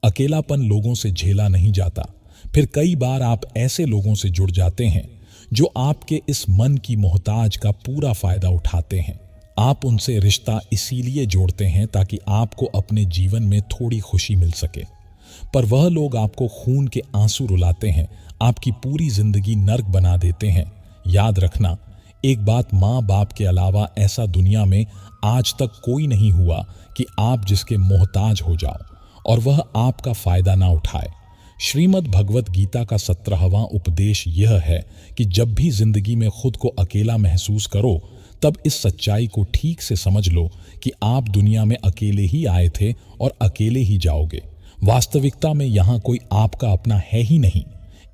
अकेलापन लोगों से झेला नहीं जाता। फिर कई बार आप ऐसे लोगों से जुड़ जाते हैं जो आपके इस मन की मोहताज का पूरा फायदा उठाते हैं। आप उनसे रिश्ता इसीलिए जोड़ते हैं ताकि आपको अपने जीवन में थोड़ी खुशी मिल सके, पर वह लोग आपको खून के आंसू रुलाते हैं, आपकी पूरी जिंदगी नर्क बना देते हैं। याद रखना, एक बात, माँ बाप के अलावा ऐसा दुनिया में आज तक कोई नहीं हुआ कि आप जिसके मोहताज हो जाओ और वह आपका फायदा ना उठाए। श्रीमद् भगवत गीता का 17वां उपदेश यह है कि जब भी जिंदगी में खुद को अकेला महसूस करो, तब इस सच्चाई को ठीक से समझ लो कि आप दुनिया में अकेले ही आए थे और अकेले ही जाओगे। वास्तविकता में यहाँ कोई आपका अपना है ही नहीं।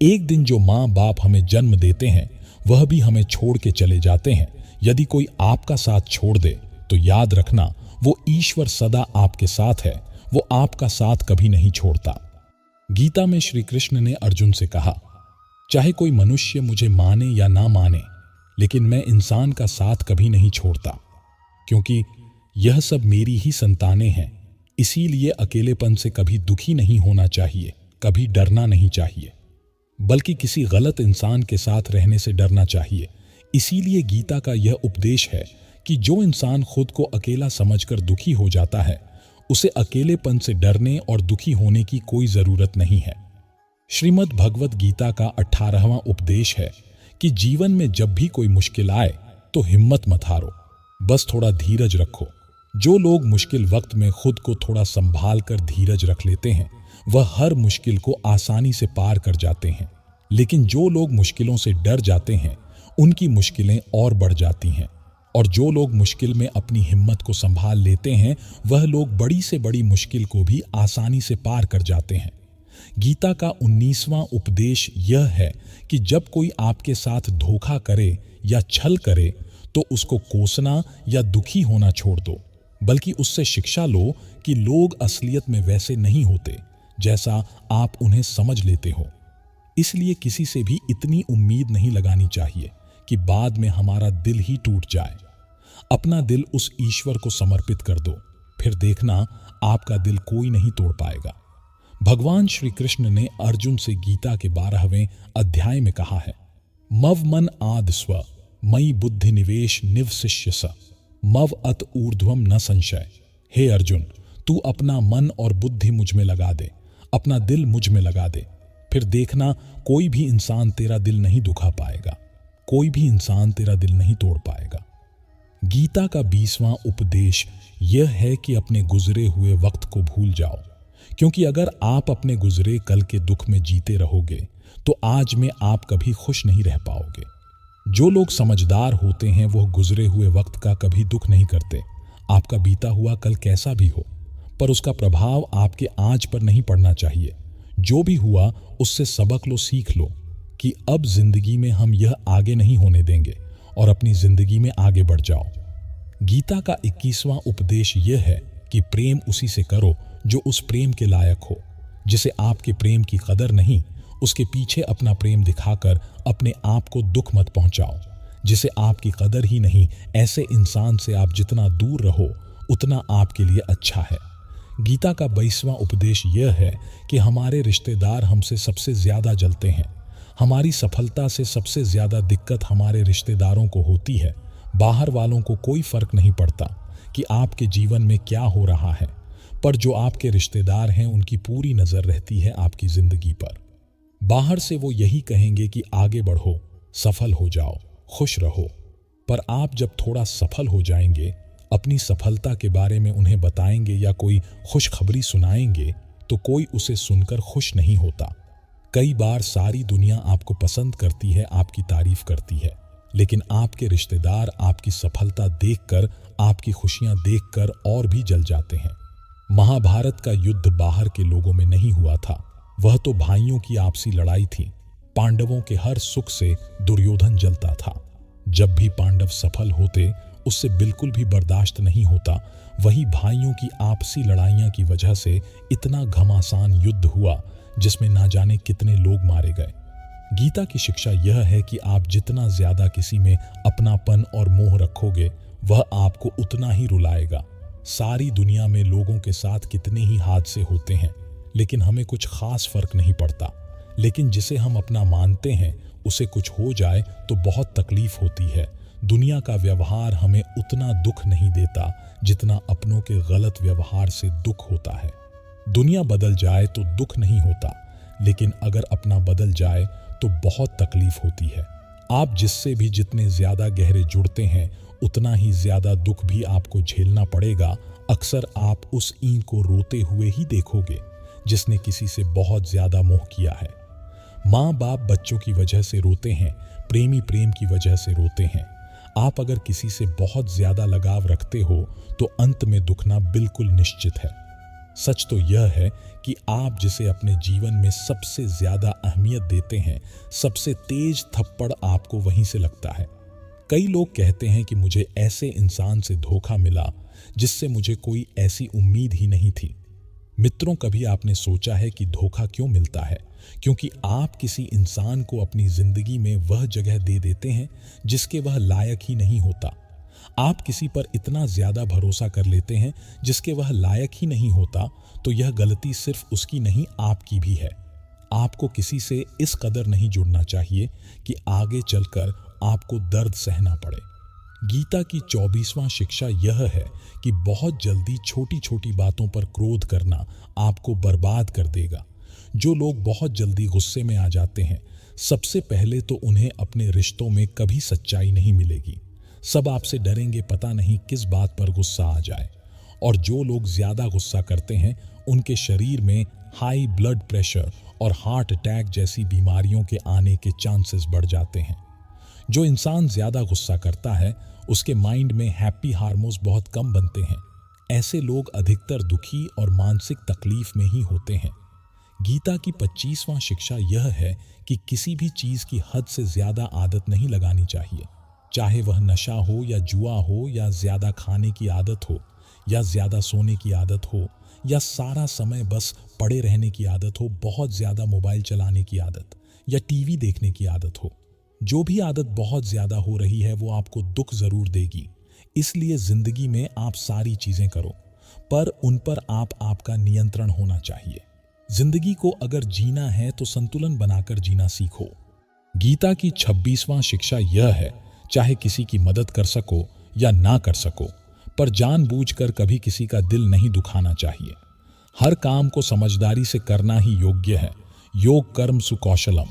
एक दिन जो माँ बाप हमें जन्म देते हैं वह भी हमें छोड़ के चले जाते हैं। यदि कोई आपका साथ छोड़ दे तो याद रखना, वो ईश्वर सदा आपके साथ है, वो आपका साथ कभी नहीं छोड़ता। गीता में श्री कृष्ण ने अर्जुन से कहा, चाहे कोई मनुष्य मुझे माने या ना माने, लेकिन मैं इंसान का साथ कभी नहीं छोड़ता, क्योंकि यह सब मेरी ही संतानें हैं। इसीलिए अकेलेपन से कभी दुखी नहीं होना चाहिए, कभी डरना नहीं चाहिए, बल्कि किसी गलत इंसान के साथ रहने से डरना चाहिए। इसीलिए गीता का यह उपदेश है कि जो इंसान खुद को अकेला समझकर दुखी हो जाता है, उसे अकेलेपन से डरने और दुखी होने की कोई जरूरत नहीं है। श्रीमद् भगवत गीता का 18वां उपदेश है कि जीवन में जब भी कोई मुश्किल आए तो हिम्मत मत हारो, बस थोड़ा धीरज रखो। जो लोग मुश्किल वक्त में खुद को थोड़ा संभाल कर धीरज रख लेते हैं, वह हर मुश्किल को आसानी से पार कर जाते हैं। लेकिन जो लोग मुश्किलों से डर जाते हैं, उनकी मुश्किलें और बढ़ जाती हैं। और जो लोग मुश्किल में अपनी हिम्मत को संभाल लेते हैं, वह लोग बड़ी से बड़ी मुश्किल को भी आसानी से पार कर जाते हैं। गीता का 19वां उपदेश यह है कि जब कोई आपके साथ धोखा करे या छल करे तो उसको कोसना या दुखी होना छोड़ दो, बल्कि उससे शिक्षा लो कि लोग असलियत में वैसे नहीं होते जैसा आप उन्हें समझ लेते हो। इसलिए किसी से भी इतनी उम्मीद नहीं लगानी चाहिए कि बाद में हमारा दिल ही टूट जाए। अपना दिल उस ईश्वर को समर्पित कर दो, फिर देखना आपका दिल कोई नहीं तोड़ पाएगा। भगवान श्री कृष्ण ने अर्जुन से गीता के 12वें अध्याय में कहा है, मव मन आद स्व मई बुद्धि निवेश निवशिष्य स मव अत ऊर्ध्वम न संशय। हे अर्जुन, तू अपना मन और बुद्धि मुझ में लगा दे, अपना दिल मुझ में लगा दे, फिर देखना कोई भी इंसान तेरा दिल नहीं दुखा पाएगा, कोई भी इंसान तेरा दिल नहीं तोड़ पाएगा। गीता का 20वां उपदेश यह है कि अपने गुजरे हुए वक्त को भूल जाओ, क्योंकि अगर आप अपने गुजरे कल के दुख में जीते रहोगे तो आज में आप कभी खुश नहीं रह पाओगे। जो लोग समझदार होते हैं वह गुजरे हुए वक्त का कभी दुख नहीं करते। आपका बीता हुआ कल कैसा भी हो, पर उसका प्रभाव आपके आज पर नहीं पड़ना चाहिए। जो भी हुआ उससे सबक लो, सीख लो कि अब जिंदगी में हम यह आगे नहीं होने देंगे और अपनी जिंदगी में आगे बढ़ जाओ। गीता का 21वां उपदेश यह है कि प्रेम उसी से करो जो उस प्रेम के लायक हो। जिसे आपके प्रेम की कदर नहीं, उसके पीछे अपना प्रेम दिखाकर अपने आप को दुख मत पहुंचाओ। जिसे आपकी कदर ही नहीं, ऐसे इंसान से आप जितना दूर रहो उतना आपके लिए अच्छा है। गीता का 22वां उपदेश यह है कि हमारे रिश्तेदार हमसे सबसे ज्यादा जलते हैं। हमारी सफलता से सबसे ज्यादा दिक्कत हमारे रिश्तेदारों को होती है। बाहर वालों को कोई फर्क नहीं पड़ता कि आपके जीवन में क्या हो रहा है, पर जो आपके रिश्तेदार हैं उनकी पूरी नजर रहती है आपकी जिंदगी पर। बाहर से वो यही कहेंगे कि आगे बढ़ो, सफल हो जाओ, खुश रहो, पर आप जब थोड़ा सफल हो जाएंगे, अपनी सफलता के बारे में उन्हें बताएंगे या कोई खुशखबरी सुनाएंगे तो कोई उसे सुनकर खुश नहीं होता। कई बार सारी दुनिया आपको पसंद करती है, आपकी तारीफ करती है, लेकिन आपके रिश्तेदार आपकी सफलता देखकर, आपकी खुशियां देखकर और भी जल जाते हैं। महाभारत का युद्ध बाहर के लोगों में नहीं हुआ था, वह तो भाइयों की आपसी लड़ाई थी। पांडवों के हर सुख से दुर्योधन जलता था। जब भी पांडव सफल होते उससे बिल्कुल भी बर्दाश्त नहीं होता। वही भाइयों की आपसी लड़ाइयां की वजह से इतना घमासान युद्ध हुआ जिसमें ना जाने कितने लोग मारे गए। गीता की शिक्षा यह है कि आप जितना ज्यादा किसी में अपनापन और मोह रखोगे वह आपको उतना ही रुलाएगा। सारी दुनिया में लोगों के साथ कितने ही हादसे होते हैं, लेकिन हमें कुछ खास फर्क नहीं पड़ता। लेकिन जिसे हम अपना मानते हैं उसे कुछ हो जाए तो बहुत तकलीफ होती है। दुनिया का व्यवहार हमें उतना दुख नहीं देता जितना अपनों के गलत व्यवहार से दुख होता है। दुनिया बदल जाए तो दुख नहीं होता, लेकिन अगर अपना बदल जाए तो बहुत तकलीफ होती है। आप जिससे भी जितने ज्यादा गहरे जुड़ते हैं उतना ही ज्यादा दुख भी आपको झेलना पड़ेगा। अक्सर आप उस ईंट को रोते हुए ही देखोगे जिसने किसी से बहुत ज्यादा मोह किया है। माँ बाप बच्चों की वजह से रोते हैं, प्रेमी प्रेम की वजह से रोते हैं। आप अगर किसी से बहुत ज्यादा लगाव रखते हो तो अंत में दुखना बिल्कुल निश्चित है। सच तो यह है कि आप जिसे अपने जीवन में सबसे ज्यादा अहमियत देते हैं, सबसे तेज थप्पड़ आपको वहीं से लगता है। कई लोग कहते हैं कि मुझे ऐसे इंसान से धोखा मिला जिससे मुझे कोई ऐसी उम्मीद ही नहीं थी। मित्रों, कभी आपने सोचा है कि धोखा क्यों मिलता है? क्योंकि आप किसी इंसान को अपनी जिंदगी में वह जगह दे देते हैं जिसके वह लायक ही नहीं होता। आप किसी पर इतना ज्यादा भरोसा कर लेते हैं जिसके वह लायक ही नहीं होता, तो यह गलती सिर्फ उसकी नहीं आपकी भी है। आपको किसी से इस कदर नहीं जुड़ना चाहिए कि आगे चलकर आपको दर्द सहना पड़े। गीता की 24वां शिक्षा यह है कि बहुत जल्दी छोटी छोटी बातों पर क्रोध करना आपको बर्बाद कर देगा। जो लोग बहुत जल्दी गुस्से में आ जाते हैं, सबसे पहले तो उन्हें अपने रिश्तों में कभी सच्चाई नहीं मिलेगी। सब आपसे डरेंगे, पता नहीं किस बात पर गुस्सा आ जाए। और जो लोग ज्यादा गुस्सा करते हैं उनके शरीर में हाई ब्लड प्रेशर और हार्ट अटैक जैसी बीमारियों के आने के चांसेस बढ़ जाते हैं। जो इंसान ज्यादा गुस्सा करता है उसके माइंड में हैप्पी हार्मोन्स बहुत कम बनते हैं। ऐसे लोग अधिकतर दुखी और मानसिक तकलीफ में ही होते हैं। गीता की 25वां शिक्षा यह है कि किसी भी चीज की हद से ज्यादा आदत नहीं लगानी चाहिए। चाहे वह नशा हो या जुआ हो या ज्यादा खाने की आदत हो या ज्यादा सोने की आदत हो या सारा समय बस पड़े रहने की आदत हो, बहुत ज्यादा मोबाइल चलाने की आदत या टीवी देखने की आदत हो। जो भी आदत बहुत ज्यादा हो रही है वो आपको दुख जरूर देगी। इसलिए जिंदगी में आप सारी चीजें करो, पर उन पर आपका नियंत्रण होना चाहिए। जिंदगी को अगर जीना है तो संतुलन बनाकर जीना सीखो। गीता की 26वां शिक्षा यह है, चाहे किसी की मदद कर सको या ना कर सको, पर जानबूझकर कभी किसी का दिल नहीं दुखाना चाहिए। हर काम को समझदारी से करना ही योग्य है। योग कर्म सुकौशलम।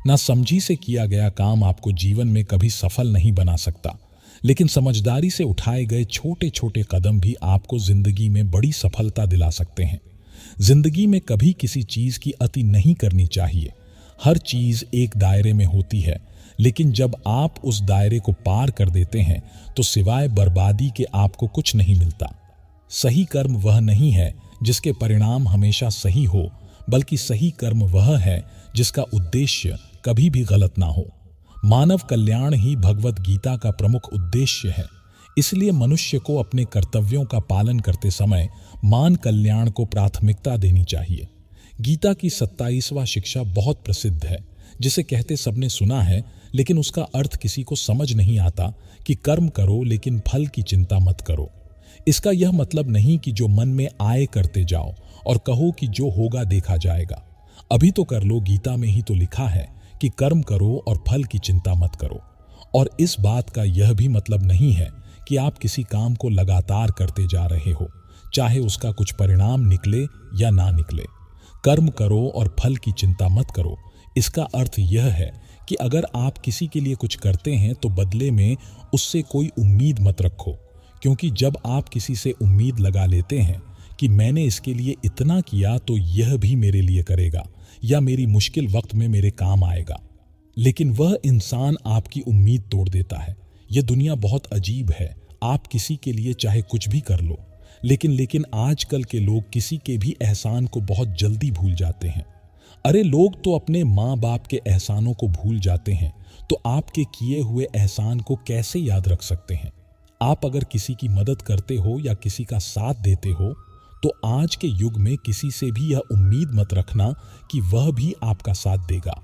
ना समझी से किया गया काम आपको जीवन में कभी सफल नहीं बना सकता, लेकिन समझदारी से उठाए गए छोटे छोटे कदम भी आपको जिंदगी में बड़ी सफलता दिला सकते हैं। जिंदगी में कभी किसी चीज की अति नहीं करनी चाहिए। हर चीज एक दायरे में होती है, लेकिन जब आप उस दायरे को पार कर देते हैं तो सिवाय बर्बादी के आपको कुछ नहीं मिलता। सही कर्म वह नहीं है जिसके परिणाम हमेशा सही हो, बल्कि सही कर्म वह है जिसका उद्देश्य कभी भी गलत ना हो। मानव कल्याण ही भगवत गीता का प्रमुख उद्देश्य है। इसलिए मनुष्य को अपने कर्तव्यों का पालन करते समय मान कल्याण को प्राथमिकता देनी चाहिए। गीता की 27वां शिक्षा बहुत प्रसिद्ध है, जिसे कहते सबने सुना है, लेकिन उसका अर्थ किसी को समझ नहीं आता कि कर्म करो लेकिन फल की चिंता मत करो। इसका यह मतलब नहीं कि जो मन में आए करते जाओ और कहो कि जो होगा देखा जाएगा। अभी तो कर लो, गीता में ही तो लिखा है कि कर्म करो और फल की चिंता मत करो। और इस बात का यह भी मतलब नहीं है कि आप किसी काम को लगातार करते जा रहे हो, चाहे उसका कुछ परिणाम निकले या ना निकले। कर्म करो और फल की चिंता मत करो, इसका अर्थ यह है कि अगर आप किसी के लिए कुछ करते हैं तो बदले में उससे कोई उम्मीद मत रखो, क्योंकि जब आप किसी से उम्मीद लगा लेते हैं कि मैंने इसके लिए इतना किया तो यह भी मेरे लिए करेगा या मेरी मुश्किल वक्त में मेरे काम आएगा, लेकिन वह इंसान आपकी उम्मीद तोड़ देता है। यह दुनिया बहुत अजीब है। आप किसी के लिए चाहे कुछ भी कर लो, लेकिन आजकल के लोग किसी के भी एहसान को बहुत जल्दी भूल जाते हैं। अरे लोग तो अपने माँ बाप के एहसानों को भूल जाते हैं, तो आपके किए हुए एहसान को कैसे याद रख सकते हैं। आप अगर किसी की मदद करते हो या किसी का साथ देते हो तो आज के युग में किसी से भी यह उम्मीद मत रखना कि वह भी आपका साथ देगा।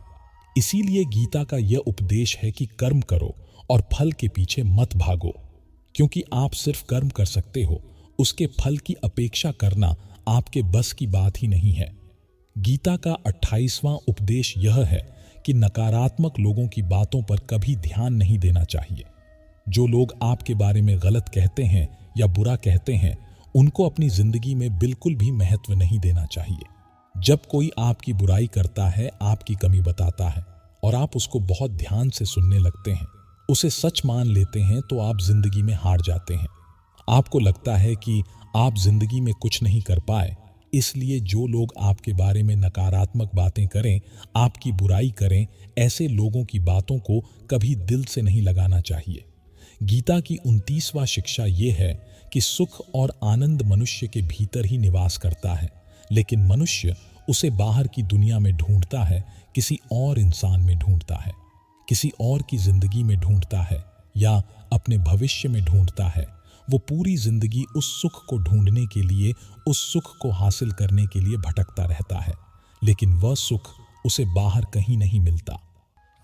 इसीलिए गीता का यह उपदेश है कि कर्म करो और फल के पीछे मत भागो, क्योंकि आप सिर्फ कर्म कर सकते हो, उसके फल की अपेक्षा करना आपके बस की बात ही नहीं है। गीता का 28वां उपदेश यह है कि नकारात्मक लोगों की बातों पर कभी ध्यान नहीं देना चाहिए। जो लोग आपके बारे में गलत कहते हैं या बुरा कहते हैं, उनको अपनी जिंदगी में बिल्कुल भी महत्व नहीं देना चाहिए। जब कोई आपकी बुराई करता है, आपकी कमी बताता है और आप उसको बहुत ध्यान से सुनने लगते हैं, उसे सच मान लेते हैं, तो आप जिंदगी में हार जाते हैं। आपको लगता है कि आप जिंदगी में कुछ नहीं कर पाए, इसलिए जो लोग आपके बारे में नकारात्मक बातें करें, आपकी बुराई करें, ऐसे लोगों की बातों को कभी दिल से नहीं लगाना चाहिए। गीता की 29वां शिक्षा यह है कि सुख और आनंद मनुष्य के भीतर ही निवास करता है, लेकिन मनुष्य उसे बाहर की दुनिया में ढूंढता है, किसी और इंसान में ढूंढता है, किसी और की जिंदगी में ढूंढता है या अपने भविष्य में ढूंढता है। वो पूरी जिंदगी उस सुख को ढूंढने के लिए, उस सुख को हासिल करने के लिए भटकता रहता है, लेकिन वह सुख उसे बाहर कहीं नहीं मिलता,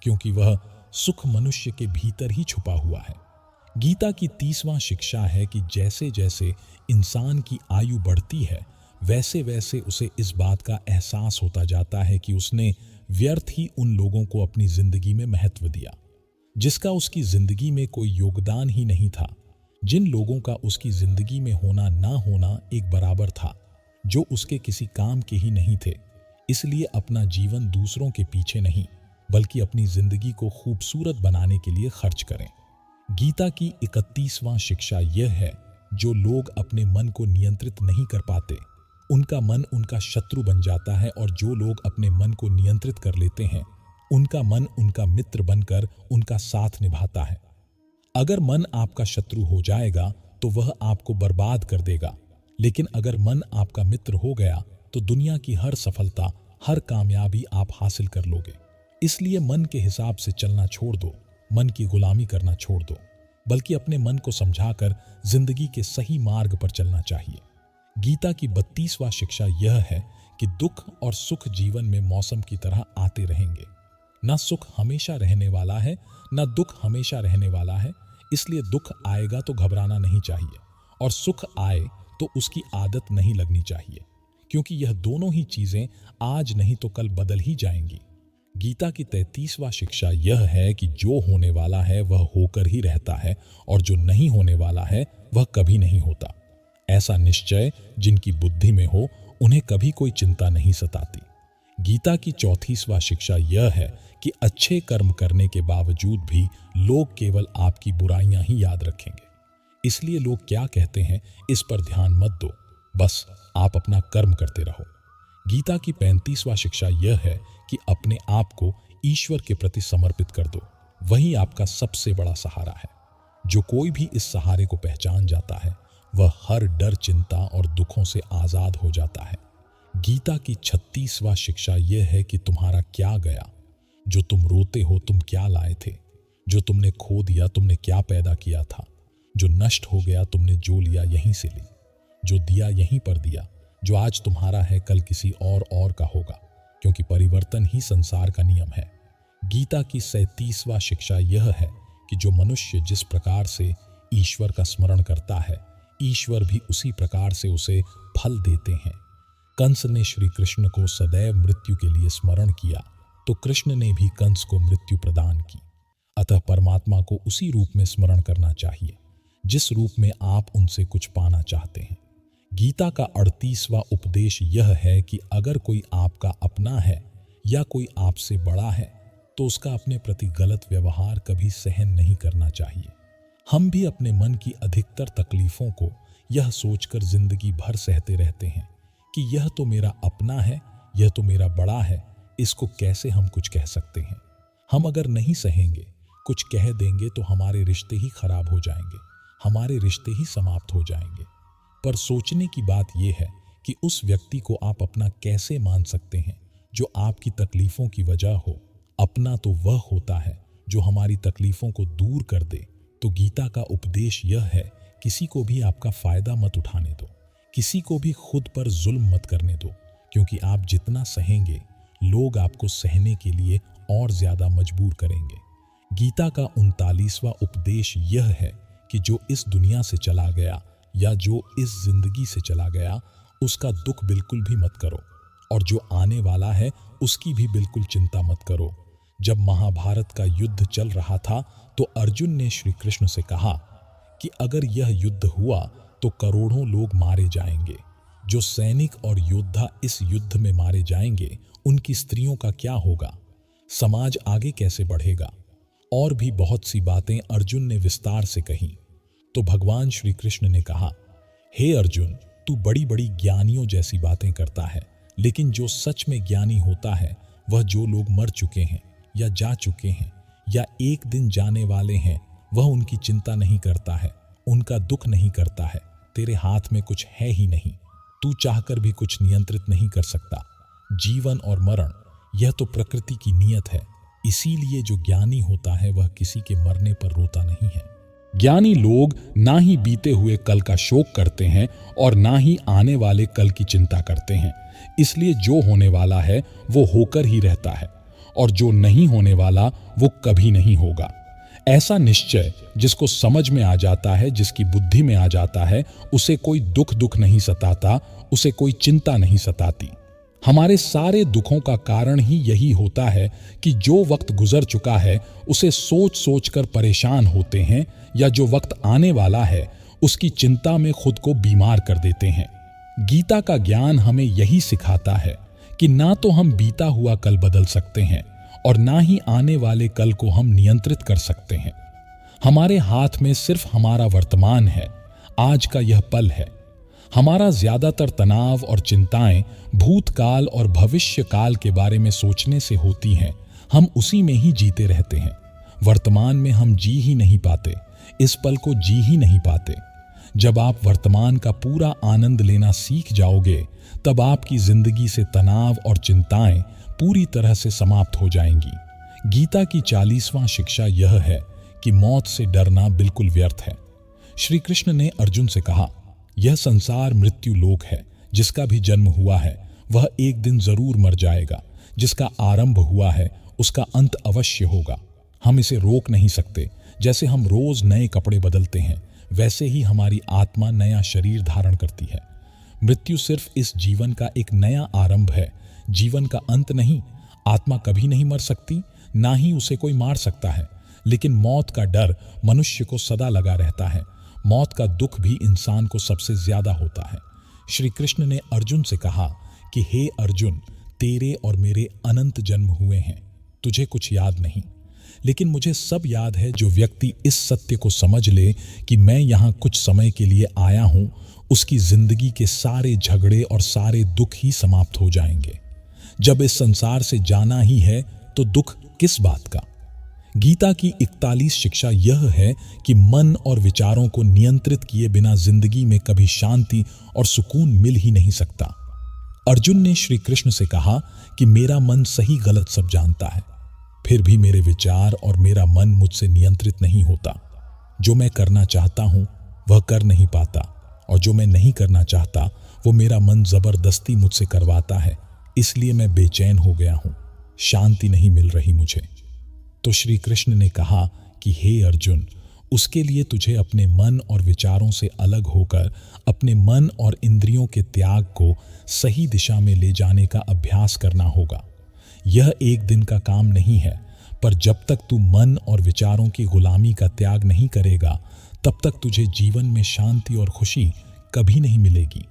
क्योंकि वह सुख मनुष्य के भीतर ही छुपा हुआ है। गीता की 30वां शिक्षा है कि जैसे जैसे इंसान की आयु बढ़ती है, वैसे वैसे उसे इस बात का एहसास होता जाता है कि उसने व्यर्थ ही उन लोगों को अपनी जिंदगी में महत्व दिया जिसका उसकी जिंदगी में कोई योगदान ही नहीं था, जिन लोगों का उसकी जिंदगी में होना ना होना एक बराबर था, जो उसके किसी काम के ही नहीं थे। इसलिए अपना जीवन दूसरों के पीछे नहीं, बल्कि अपनी जिंदगी को खूबसूरत बनाने के लिए खर्च करें। गीता की 31वां शिक्षा यह है, जो लोग अपने मन को नियंत्रित नहीं कर पाते, उनका मन उनका शत्रु बन जाता है, और जो लोग अपने मन को नियंत्रित कर लेते हैं, उनका मन उनका मित्र बनकर उनका साथ निभाता है। अगर मन आपका शत्रु हो जाएगा तो वह आपको बर्बाद कर देगा, लेकिन अगर मन आपका मित्र हो गया तो दुनिया की हर सफलता, हर कामयाबी आप हासिल कर लोगे। इसलिए मन के हिसाब से चलना छोड़ दो, मन की गुलामी करना छोड़ दो, बल्कि अपने मन को समझाकर जिंदगी के सही मार्ग पर चलना चाहिए। गीता की 32वां शिक्षा यह है कि दुख और सुख जीवन में मौसम की तरह आते रहेंगे। ना सुख हमेशा रहने वाला है, ना दुख हमेशा रहने वाला है। इसलिए दुख आएगा तो घबराना नहीं चाहिए, और सुख आए तो उसकी आदत नहीं लगनी चाहिए, क्योंकि यह दोनों ही चीजें आज नहीं तो कल बदल ही जाएंगी। गीता की 33वां शिक्षा यह है कि जो होने वाला है वह होकर ही रहता है, और जो नहीं होने वाला है वह कभी नहीं होता। ऐसा निश्चय जिनकी बुद्धि में हो, उन्हें कभी कोई चिंता नहीं सताती। गीता की 34वां शिक्षा यह है कि अच्छे कर्म करने के बावजूद भी लोग केवल आपकी बुराइयां ही याद रखेंगे। इसलिए लोग क्या कहते हैं इस पर ध्यान मत दो, बस आप अपना कर्म करते रहो। गीता की 35वां शिक्षा यह है कि अपने आप को ईश्वर के प्रति समर्पित कर दो, वही आपका सबसे बड़ा सहारा है। जो कोई भी इस सहारे को पहचान जाता है वह हर डर, चिंता और दुखों से आजाद हो जाता है। गीता की 36वां शिक्षा यह है कि तुम्हारा क्या गया, जो तुम रोते हो तुम क्या लाए थे, जो तुमने खो दिया तुमने क्या पैदा किया था, जो नष्ट हो गया तुमने जो लिया यहीं से ली, जो दिया यहीं पर दिया, जो आज तुम्हारा है कल किसी और का होगा, क्योंकि परिवर्तन ही संसार का नियम है। गीता की 37वां शिक्षा यह है कि जो मनुष्य जिस प्रकार से ईश्वर का स्मरण करता है, ईश्वर भी उसी प्रकार से उसे फल देते हैं। कंस ने श्री कृष्ण को सदैव मृत्यु के लिए स्मरण किया तो कृष्ण ने भी कंस को मृत्यु प्रदान की। अतः परमात्मा को उसी रूप में स्मरण करना चाहिए जिस रूप में आप उनसे कुछ पाना चाहते हैं। गीता का 38वां उपदेश यह है कि अगर कोई आपका अपना है या कोई आपसे बड़ा है तो उसका अपने प्रति गलत व्यवहार कभी सहन नहीं करना चाहिए। हम भी अपने मन की अधिकतर तकलीफों को यह सोचकर जिंदगी भर सहते रहते हैं कि यह तो मेरा अपना है, यह तो मेरा बड़ा है, इसको कैसे हम कुछ कह सकते हैं। हम अगर नहीं सहेंगे, कुछ कह देंगे तो हमारे रिश्ते ही खराब हो जाएंगे, हमारे रिश्ते ही समाप्त हो जाएंगे। पर सोचने की बात यह है कि उस व्यक्ति को आप अपना कैसे मान सकते हैं जो आपकी तकलीफों की वजह हो। अपना तो वह होता है जो हमारी तकलीफों को दूर कर दे। तो गीता का उपदेश यह है, किसी को भी आपका फायदा मत उठाने दो, किसी को भी खुद पर जुल्म मत करने दो, क्योंकि आप जितना सहेंगे लोग आपको सहने के लिए और ज्यादा मजबूर करेंगे। गीता का 39वां उपदेश यह है कि जो इस दुनिया से चला गया या जो इस जिंदगी से चला गया उसका दुख बिल्कुल भी मत करो, और जो आने वाला है उसकी भी बिल्कुल चिंता मत करो। जब महाभारत का युद्ध चल रहा था तो अर्जुन ने श्री कृष्ण से कहा कि अगर यह युद्ध हुआ तो करोड़ों लोग मारे जाएंगे। जो सैनिक और योद्धा इस युद्ध में मारे जाएंगे उनकी स्त्रियों का क्या होगा, समाज आगे कैसे बढ़ेगा। और भी बहुत सी बातें अर्जुन ने विस्तार से कही। तो भगवान श्री कृष्ण ने कहा, हे अर्जुन, तू बड़ी बड़ी ज्ञानियों जैसी बातें करता है, लेकिन जो सच में ज्ञानी होता है वह जो लोग मर चुके हैं या जा चुके हैं या एक दिन जाने वाले हैं वह उनकी चिंता नहीं करता है, उनका दुख नहीं करता है। तेरे हाथ में कुछ है ही नहीं, तू चाहकर भी कुछ नियंत्रित नहीं कर सकता। जीवन और मरण यह तो प्रकृति की नियत है, इसीलिए जो ज्ञानी होता है वह किसी के मरने पर रोता नहीं है। ज्ञानी लोग ना ही बीते हुए कल का शोक करते हैं और ना ही आने वाले कल की चिंता करते हैं। इसलिए जो होने वाला है वो होकर ही रहता है और जो नहीं होने वाला वो कभी नहीं होगा। ऐसा निश्चय जिसको समझ में आ जाता है, जिसकी बुद्धि में आ जाता है, उसे कोई दुख नहीं सताता, उसे कोई चिंता नहीं सताती। हमारे सारे दुखों का कारण ही यही होता है कि जो वक्त गुजर चुका है उसे सोच सोच कर परेशान होते हैं, या जो वक्त आने वाला है उसकी चिंता में खुद को बीमार कर देते हैं। गीता का ज्ञान हमें यही सिखाता है कि ना तो हम बीता हुआ कल बदल सकते हैं और ना ही आने वाले कल को हम नियंत्रित कर सकते हैं। हमारे हाथ में सिर्फ हमारा वर्तमान है, आज का यह पल है। हमारा ज्यादातर तनाव और चिंताएं भूतकाल और भविष्य काल के बारे में सोचने से होती हैं। हम उसी में ही जीते रहते हैं। वर्तमान में हम जी ही नहीं पाते, इस पल को जी ही नहीं पाते। जब आप वर्तमान का पूरा आनंद लेना सीख जाओगे तब आपकी जिंदगी से तनाव और चिंताएं पूरी तरह से समाप्त हो जाएंगी। गीता की 40वां शिक्षा यह है कि मौत से डरना बिल्कुल व्यर्थ है। श्री कृष्ण ने अर्जुन से कहा, यह संसार मृत्यु लोक है, जिसका भी जन्म हुआ है वह एक दिन जरूर मर जाएगा। जिसका आरंभ हुआ है उसका अंत अवश्य होगा। हम इसे रोक नहीं सकते। जैसे हम रोज नए कपड़े बदलते हैं वैसे ही हमारी आत्मा नया शरीर धारण करती है। मृत्यु सिर्फ इस जीवन का एक नया आरंभ है, जीवन का अंत नहीं। आत्मा कभी नहीं मर सकती, ना ही उसे कोई मार सकता है, लेकिन मौत का डर मनुष्य को सदा लगा रहता है। मौत का दुख भी इंसान को सबसे ज्यादा होता है। श्री कृष्ण ने अर्जुन से कहा कि हे अर्जुन, तेरे और मेरे अनंत जन्म हुए हैं, तुझे कुछ याद नहीं। लेकिन मुझे सब याद है। जो व्यक्ति इस सत्य को समझ ले कि मैं यहाँ कुछ समय के लिए आया हूँ, उसकी जिंदगी के सारे झगड़े और सारे दुख ही समाप्त हो जाएंगे। जब इस संसार से जाना ही है तो दुख किस बात का। गीता की 41 शिक्षा यह है कि मन और विचारों को नियंत्रित किए बिना जिंदगी में कभी शांति और सुकून मिल ही नहीं सकता। अर्जुन ने श्री कृष्ण से कहा कि मेरा मन सही गलत सब जानता है, फिर भी मेरे विचार और मेरा मन मुझसे नियंत्रित नहीं होता। जो मैं करना चाहता हूं वह कर नहीं पाता, और जो मैं नहीं करना चाहता वो मेरा मन जबरदस्ती मुझसे करवाता है। इसलिए मैं बेचैन हो गया हूं, शांति नहीं मिल रही मुझे। तो श्री कृष्ण ने कहा कि हे अर्जुन, उसके लिए तुझे अपने मन और विचारों से अलग होकर अपने मन और इंद्रियों के त्याग को सही दिशा में ले जाने का अभ्यास करना होगा। यह एक दिन का काम नहीं है, पर जब तक तू मन और विचारों की गुलामी का त्याग नहीं करेगा, तब तक तुझे जीवन में शांति और खुशी कभी नहीं मिलेगी।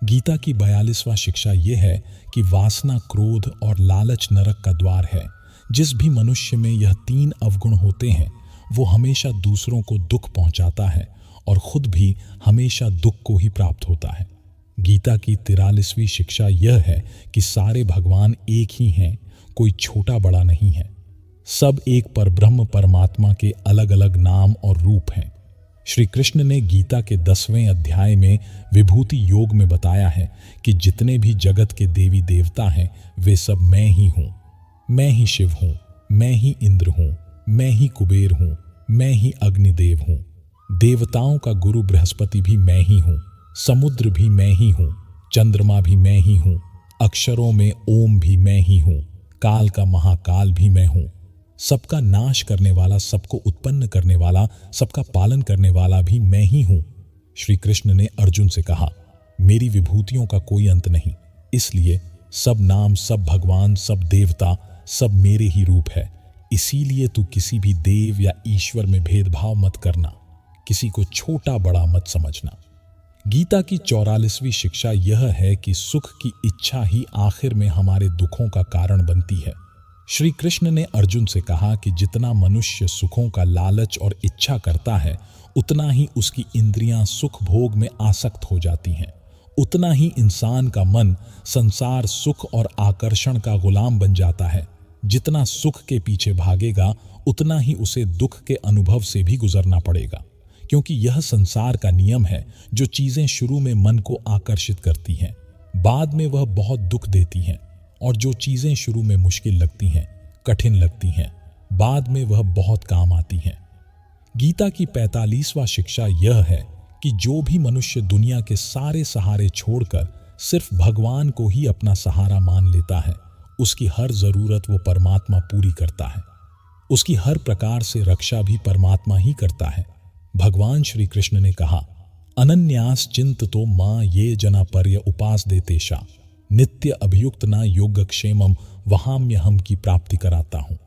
गीता की 42वां शिक्षा यह है कि वासना, क्रोध और लालच नरक का द्वार है। जिस भी मनुष्य में यह 3 अवगुण होते हैं, वो हमेशा दूसरों को दुख पहुंचाता है और खुद भी हमेशा दुख को ही प्राप्त होता है। गीता की 43वीं शिक्षा यह है कि सारे भगवान एक ही हैं, कोई छोटा बड़ा नहीं है। सब एक परब्रह्म परमात्मा के अलग अलग नाम और रूप हैं। श्री कृष्ण ने गीता के 10वें अध्याय में विभूति योग में बताया है कि जितने भी जगत के देवी देवता हैं, वे सब मैं ही हूं। मैं ही शिव हूं, मैं ही इंद्र हूं, मैं ही कुबेर हूं, मैं ही अग्निदेव हूं। देवताओं का गुरु बृहस्पति भी मैं ही हूं, समुद्र भी मैं ही हूं, चंद्रमा भी मैं ही हूं, अक्षरों में ओम भी मैं ही हूं, काल का महाकाल भी मैं हूं। सबका नाश करने वाला, सबको उत्पन्न करने वाला, सबका पालन करने वाला भी मैं ही हूं। श्री कृष्ण ने अर्जुन से कहा, मेरी विभूतियों का कोई अंत नहीं, इसलिए सब नाम, सब भगवान, सब देवता, सब मेरे ही रूप है। इसीलिए तू किसी भी देव या ईश्वर में भेदभाव मत करना, किसी को छोटा बड़ा मत समझना। गीता की 44वीं शिक्षा यह है कि सुख की इच्छा ही आखिर में हमारे दुखों का कारण बनती है। श्री कृष्ण ने अर्जुन से कहा कि जितना मनुष्य सुखों का लालच और इच्छा करता है, उतना ही उसकी इंद्रियां सुख भोग में आसक्त हो जाती हैं, उतना ही इंसान का मन संसार सुख और आकर्षण का गुलाम बन जाता है। जितना सुख के पीछे भागेगा, उतना ही उसे दुख के अनुभव से भी गुजरना पड़ेगा, क्योंकि यह संसार का नियम है। जो चीजें शुरू में मन को आकर्षित करती हैं, बाद में वह बहुत दुख देती हैं, और जो चीजें शुरू में मुश्किल लगती हैं, कठिन लगती हैं, बाद में वह बहुत काम आती हैं। गीता की 45वां शिक्षा यह है कि जो भी मनुष्य दुनिया के सारे सहारे छोड़कर सिर्फ भगवान को ही अपना सहारा मान लेता है, उसकी हर जरूरत वो परमात्मा पूरी करता है। उसकी हर प्रकार से रक्षा भी परमात्मा ही करता है। भगवान श्री कृष्ण ने कहा, अनन्यास चिंततो मां ये जना पर्य उपास देतेशा, नित्य अभियुक्त ना योगक्षेमम वहाम्य हम की प्राप्ति कराता हूं।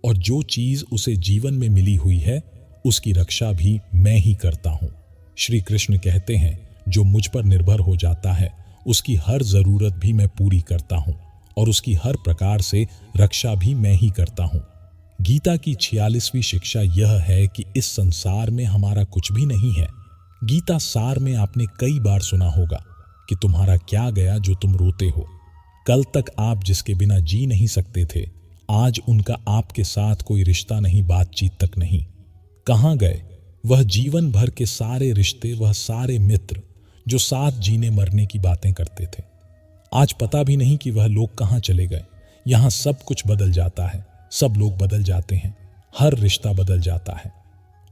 और जो चीज उसे जीवन में मिली हुई है, उसकी रक्षा भी मैं ही करता हूं। श्री कृष्ण कहते हैं, जो मुझ पर निर्भर हो जाता है, उसकी हर जरूरत भी मैं पूरी करता हूं, और उसकी हर प्रकार से रक्षा भी मैं ही करता हूं। गीता की 46वीं शिक्षा यह है कि इस संसार में हमारा कुछ भी नहीं है। गीता सार में आपने कई बार सुना होगा कि तुम्हारा क्या गया जो तुम रोते हो। कल तक आप जिसके बिना जी नहीं सकते थे, आज उनका आपके साथ कोई रिश्ता नहीं, बातचीत तक नहीं। कहां गए वह जीवन भर के सारे रिश्ते, वह सारे मित्र जो साथ जीने मरने की बातें करते थे? आज पता भी नहीं कि वह लोग कहां चले गए। यहां सब कुछ बदल जाता है, सब लोग बदल जाते हैं, हर रिश्ता बदल जाता है।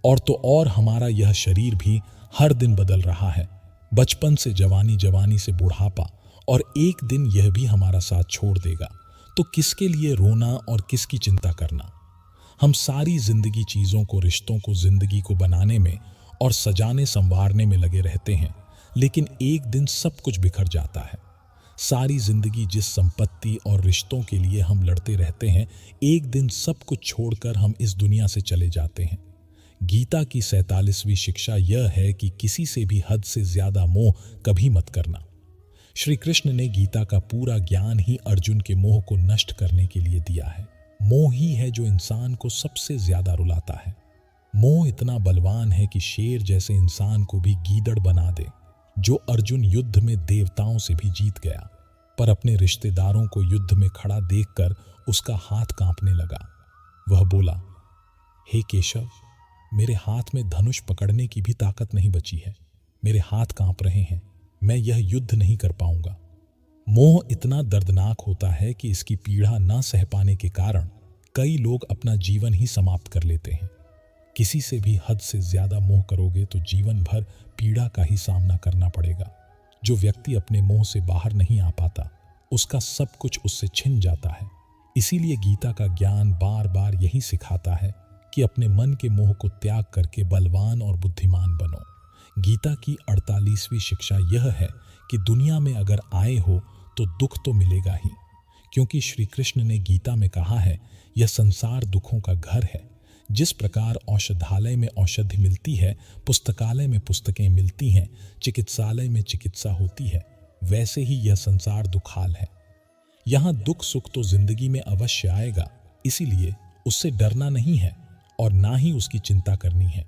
और तो और हमारा यह शरीर भी हर दिन बदल रहा है। बचपन से जवानी, जवानी से बुढ़ापा, और एक दिन यह भी हमारा साथ छोड़ देगा। तो किसके लिए रोना और किसकी चिंता करना? हम सारी जिंदगी चीजों को, रिश्तों को, जिंदगी को बनाने में और सजाने संवारने में लगे रहते हैं, लेकिन एक दिन सब कुछ बिखर जाता है। सारी जिंदगी जिस संपत्ति और रिश्तों के लिए हम लड़ते रहते हैं, एक दिन सब कुछ छोड़कर हम इस दुनिया से चले जाते हैं। गीता की 47वीं शिक्षा यह है कि किसी से भी हद से ज्यादा मोह कभी मत करना। श्री कृष्ण ने गीता का पूरा ज्ञान ही अर्जुन के मोह को नष्ट करने के लिए दिया है। मोह ही है जो इंसान को सबसे ज्यादा रुलाता है। मोह इतना बलवान है कि शेर जैसे इंसान को भी गीदड़ बना दे। जो अर्जुन युद्ध में देवताओं से भी जीत गया, पर अपने रिश्तेदारों को युद्ध में खड़ा देखकर उसका हाथ कांपने लगा। वह बोला, हे केशव, मेरे हाथ में धनुष पकड़ने की भी ताकत नहीं बची है। मेरे हाथ कांप रहे हैं, मैं यह युद्ध नहीं कर पाऊंगा। मोह इतना दर्दनाक होता है कि इसकी पीड़ा न सह पाने के कारण कई लोग अपना जीवन ही समाप्त कर लेते हैं। किसी से भी हद से ज्यादा मोह करोगे तो जीवन भर पीड़ा का ही सामना करना पड़ेगा। जो व्यक्ति अपने मोह से बाहर नहीं आ पाता, उसका सब कुछ उससे छिन जाता है। इसीलिए गीता का ज्ञान बार बार यही सिखाता है कि अपने मन के मोह को त्याग करके बलवान और बुद्धिमान बनो। गीता की 48वीं शिक्षा यह है कि दुनिया में अगर आए हो तो दुख तो मिलेगा ही, क्योंकि श्री कृष्ण ने गीता में कहा है, यह संसार दुखों का घर है। जिस प्रकार औषधालय में औषधि मिलती है, पुस्तकालय में पुस्तकें मिलती हैं, चिकित्सालय में चिकित्सा होती है, वैसे ही यह संसार दुखाल है। यहाँ दुख सुख तो जिंदगी में अवश्य आएगा, इसीलिए उससे डरना नहीं है और ना ही उसकी चिंता करनी है,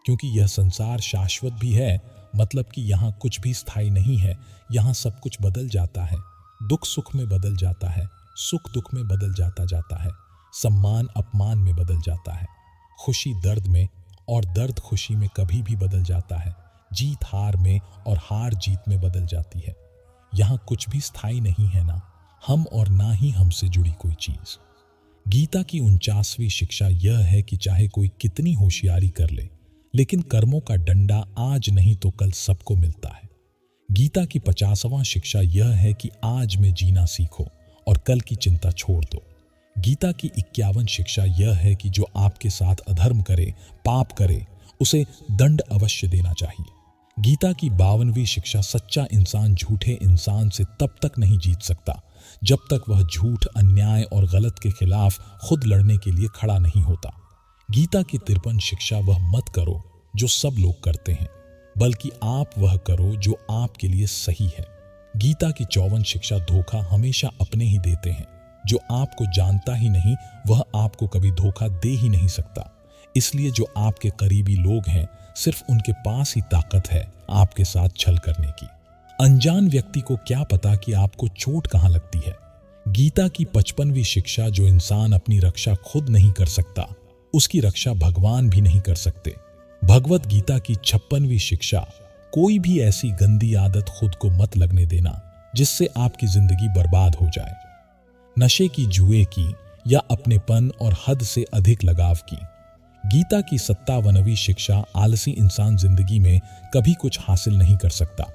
क्योंकि यह संसार शाश्वत भी है। मतलब कि यहाँ कुछ भी स्थायी नहीं है। यहाँ सब कुछ बदल जाता है। दुख सुख में बदल जाता है, सुख दुख में बदल जाता है, सम्मान अपमान में बदल जाता है, खुशी दर्द में और दर्द खुशी में कभी भी बदल जाता है, जीत हार में और हार जीत में बदल जाती है। यहाँ कुछ भी स्थायी नहीं है, ना हम और ना ही हमसे जुड़ी कोई चीज। गीता की 49वीं शिक्षा यह है कि चाहे कोई कितनी होशियारी कर ले, लेकिन कर्मों का डंडा आज नहीं तो कल सबको मिलता है। गीता की 50वां शिक्षा यह है कि आज में जीना सीखो और कल की चिंता छोड़ दो। गीता की 51 शिक्षा यह है कि जो आपके साथ अधर्म करे, पाप करे, उसे दंड अवश्य देना चाहिए। गीता की 52वीं शिक्षा, सच्चा इंसान झूठे इंसान से तब तक नहीं जीत सकता जब तक वह झूठ, अन्याय और गलत के खिलाफ खुद लड़ने के लिए खड़ा नहीं होता। गीता की 53 शिक्षा, वह मत करो जो सब लोग करते हैं, बल्कि आप वह करो जो आपके लिए सही है। गीता की 54 शिक्षा, धोखा हमेशा अपने ही देते हैं। जो आपको जानता ही नहीं, वह आपको कभी धोखा दे ही नहीं सकता। इसलिए जो आपके करीबी लोग हैं, सिर्फ उनके पास ही ताकत है आपके साथ छल करने की। अनजान व्यक्ति को क्या पता कि आपको चोट कहां लगती है। गीता की 55वीं शिक्षा, जो इंसान अपनी रक्षा खुद नहीं कर सकता, उसकी रक्षा भगवान भी नहीं कर सकते। भगवत गीता की 56वीं शिक्षा, कोई भी ऐसी गंदी आदत खुद को मत लगने देना जिससे आपकी जिंदगी बर्बाद हो जाए। नशे की, जुए की या अपनेपन और हद से अधिक लगाव की। गीता की 57वीं शिक्षा, आलसी इंसान जिंदगी में कभी कुछ हासिल नहीं कर सकता।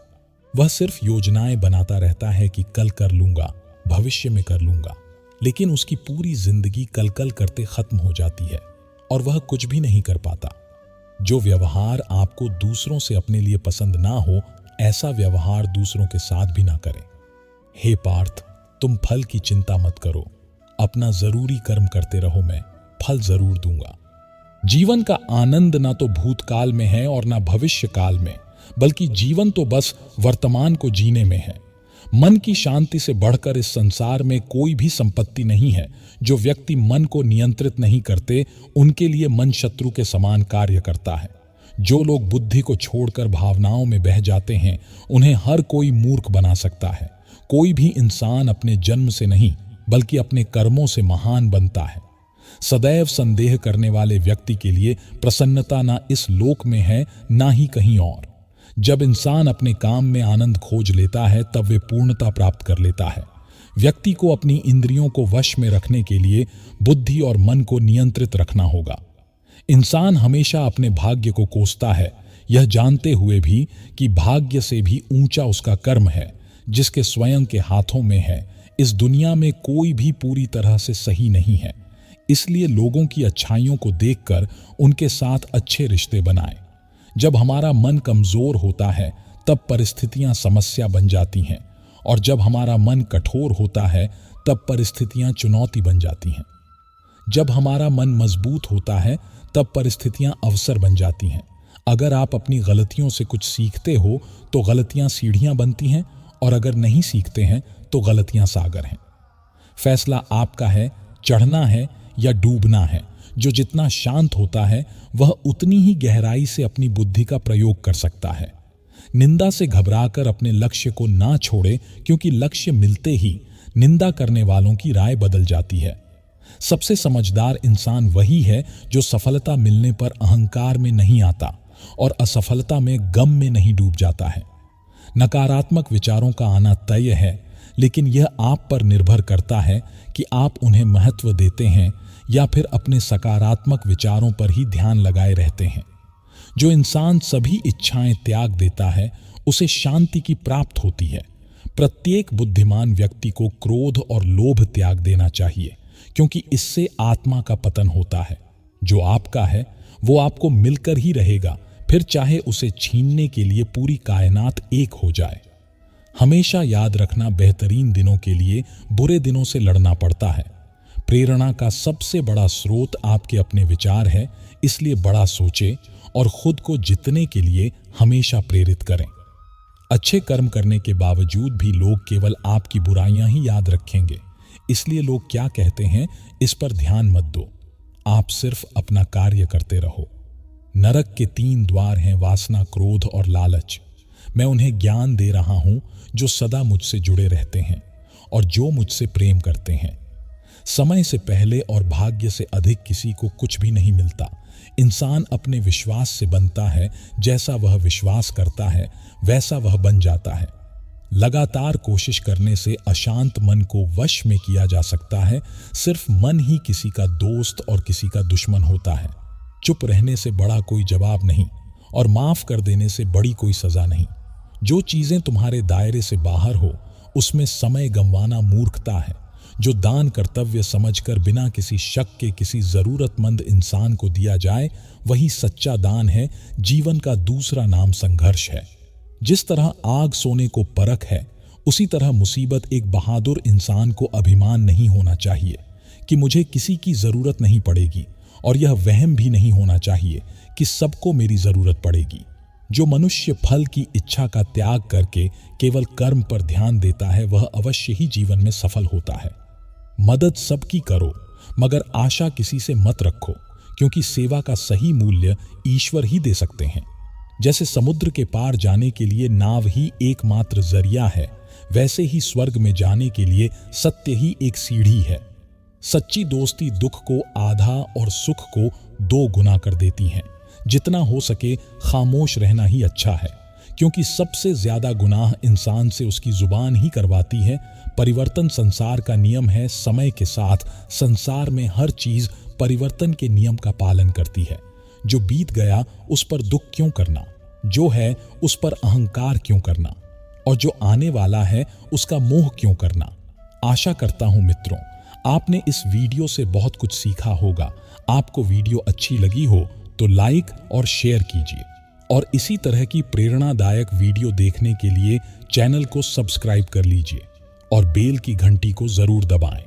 वह सिर्फ योजनाएं बनाता रहता है कि कल कर लूंगा, भविष्य में कर लूंगा, लेकिन उसकी पूरी जिंदगी कल कल करते खत्म हो जाती है और वह कुछ भी नहीं कर पाता। जो व्यवहार आपको दूसरों से अपने लिए पसंद ना हो, ऐसा व्यवहार दूसरों के साथ भी ना करें। हे पार्थ, तुम फल की चिंता मत करो, अपना जरूरी कर्म करते रहो, मैं फल जरूर दूंगा। जीवन का आनंद ना तो भूतकाल में है और ना भविष्य काल में, बल्कि जीवन तो बस वर्तमान को जीने में है। मन की शांति से बढ़कर इस संसार में कोई भी संपत्ति नहीं है। जो व्यक्ति मन को नियंत्रित नहीं करते, उनके लिए मन शत्रु के समान कार्य करता है। जो लोग बुद्धि को छोड़कर भावनाओं में बह जाते हैं, उन्हें हर कोई मूर्ख बना सकता है। कोई भी इंसान अपने जन्म से नहीं, बल्कि अपने कर्मों से महान बनता है। सदैव संदेह करने वाले व्यक्ति के लिए प्रसन्नता ना इस लोक में है, ना ही कहीं और। जब इंसान अपने काम में आनंद खोज लेता है, तब वे पूर्णता प्राप्त कर लेता है। व्यक्ति को अपनी इंद्रियों को वश में रखने के लिए बुद्धि और मन को नियंत्रित रखना होगा। इंसान हमेशा अपने भाग्य को कोसता है, यह जानते हुए भी कि भाग्य से भी ऊंचा उसका कर्म है, जिसके स्वयं के हाथों में है। इस दुनिया में कोई भी पूरी तरह से सही नहीं है, इसलिए लोगों की अच्छाइयों को देखकर उनके साथ अच्छे रिश्ते बनाएं। जब हमारा मन कमजोर होता है, तब परिस्थितियां समस्या बन जाती हैं, और जब हमारा मन कठोर होता है, तब परिस्थितियां चुनौती बन जाती हैं। जब हमारा मन मजबूत होता है, तब परिस्थितियां अवसर बन जाती हैं। अगर आप अपनी गलतियों से कुछ सीखते हो तो गलतियां सीढ़ियां बनती हैं, और अगर नहीं सीखते हैं तो गलतियां सागर हैं। फैसला आपका है, चढ़ना है या डूबना है। जो जितना शांत होता है वह उतनी ही गहराई से अपनी बुद्धि का प्रयोग कर सकता है। निंदा से घबराकर अपने लक्ष्य को ना छोड़े, क्योंकि लक्ष्य मिलते ही निंदा करने वालों की राय बदल जाती है। सबसे समझदार इंसान वही है जो सफलता मिलने पर अहंकार में नहीं आता और असफलता में गम में नहीं डूब जाता है। नकारात्मक विचारों का आना तय है, लेकिन यह आप पर निर्भर करता है कि आप उन्हें महत्व देते हैं या फिर अपने सकारात्मक विचारों पर ही ध्यान लगाए रहते हैं। जो इंसान सभी इच्छाएं त्याग देता है उसे शांति की प्राप्त होती है। प्रत्येक बुद्धिमान व्यक्ति को क्रोध और लोभ त्याग देना चाहिए, क्योंकि इससे आत्मा का पतन होता है। जो आपका है वो आपको मिलकर ही रहेगा, फिर चाहे उसे छीनने के लिए पूरी कायनात एक हो जाए। हमेशा याद रखना, बेहतरीन दिनों के लिए बुरे दिनों से लड़ना पड़ता है। प्रेरणा का सबसे बड़ा स्रोत आपके अपने विचार है, इसलिए बड़ा सोचें और खुद को जीतने के लिए हमेशा प्रेरित करें। अच्छे कर्म करने के बावजूद भी लोग केवल आपकी बुराइयां ही याद रखेंगे, इसलिए लोग क्या कहते हैं इस पर ध्यान मत दो। आप सिर्फ अपना कार्य करते रहो। नरक के 3 द्वार हैं, वासना, क्रोध और लालच। मैं उन्हें ज्ञान दे रहा हूं जो सदा मुझसे जुड़े रहते हैं और जो मुझसे प्रेम करते हैं। समय से पहले और भाग्य से अधिक किसी को कुछ भी नहीं मिलता। इंसान अपने विश्वास से बनता है, जैसा वह विश्वास करता है वैसा वह बन जाता है। लगातार कोशिश करने से अशांत मन को वश में किया जा सकता है। सिर्फ मन ही किसी का दोस्त और किसी का दुश्मन होता है। चुप रहने से बड़ा कोई जवाब नहीं और माफ कर देने से बड़ी कोई सजा नहीं। जो चीजें तुम्हारे दायरे से बाहर हो उसमें समय गंवाना मूर्खता है। जो दान कर्तव्य समझकर बिना किसी शक के किसी जरूरतमंद इंसान को दिया जाए वही सच्चा दान है। जीवन का दूसरा नाम संघर्ष है। जिस तरह आग सोने को परख है, उसी तरह मुसीबत एक बहादुर इंसान को अभिमान नहीं होना चाहिए कि मुझे किसी की जरूरत नहीं पड़ेगी, और यह वहम भी नहीं होना चाहिए कि सबको मेरी जरूरत पड़ेगी। जो मनुष्य फल की इच्छा का त्याग करके केवल कर्म पर ध्यान देता है वह अवश्य ही जीवन में सफल होता है। मदद सबकी करो, मगर आशा किसी से मत रखो, क्योंकि सेवा का सही मूल्य ईश्वर ही दे सकते हैं। जैसे समुद्र के पार जाने के लिए नाव ही एकमात्र जरिया है, वैसे ही स्वर्ग में जाने के लिए सत्य ही एक सीढ़ी है। सच्ची दोस्ती दुख को आधा और सुख को 2 गुना कर देती है। जितना हो सके खामोश रहना ही अच्छा है, क्योंकि सबसे ज्यादा गुनाह इंसान से उसकी जुबान ही करवाती है। परिवर्तन संसार का नियम है। समय के साथ संसार में हर चीज परिवर्तन के नियम का पालन करती है। जो बीत गया उस पर दुख क्यों करना, जो है उस पर अहंकार क्यों करना, और जो आने वाला है उसका मोह क्यों करना। आशा करता हूं मित्रों आपने इस वीडियो से बहुत कुछ सीखा होगा। आपको वीडियो अच्छी लगी हो तो लाइक और शेयर कीजिए, और इसी तरह की प्रेरणादायक वीडियो देखने के लिए चैनल को सब्सक्राइब कर लीजिए और बेल की घंटी को जरूर दबाएं।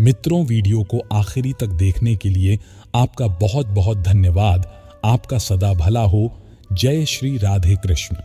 मित्रों, वीडियो को आखिरी तक देखने के लिए आपका बहुत बहुत धन्यवाद। आपका सदा भला हो। जय श्री राधे कृष्ण।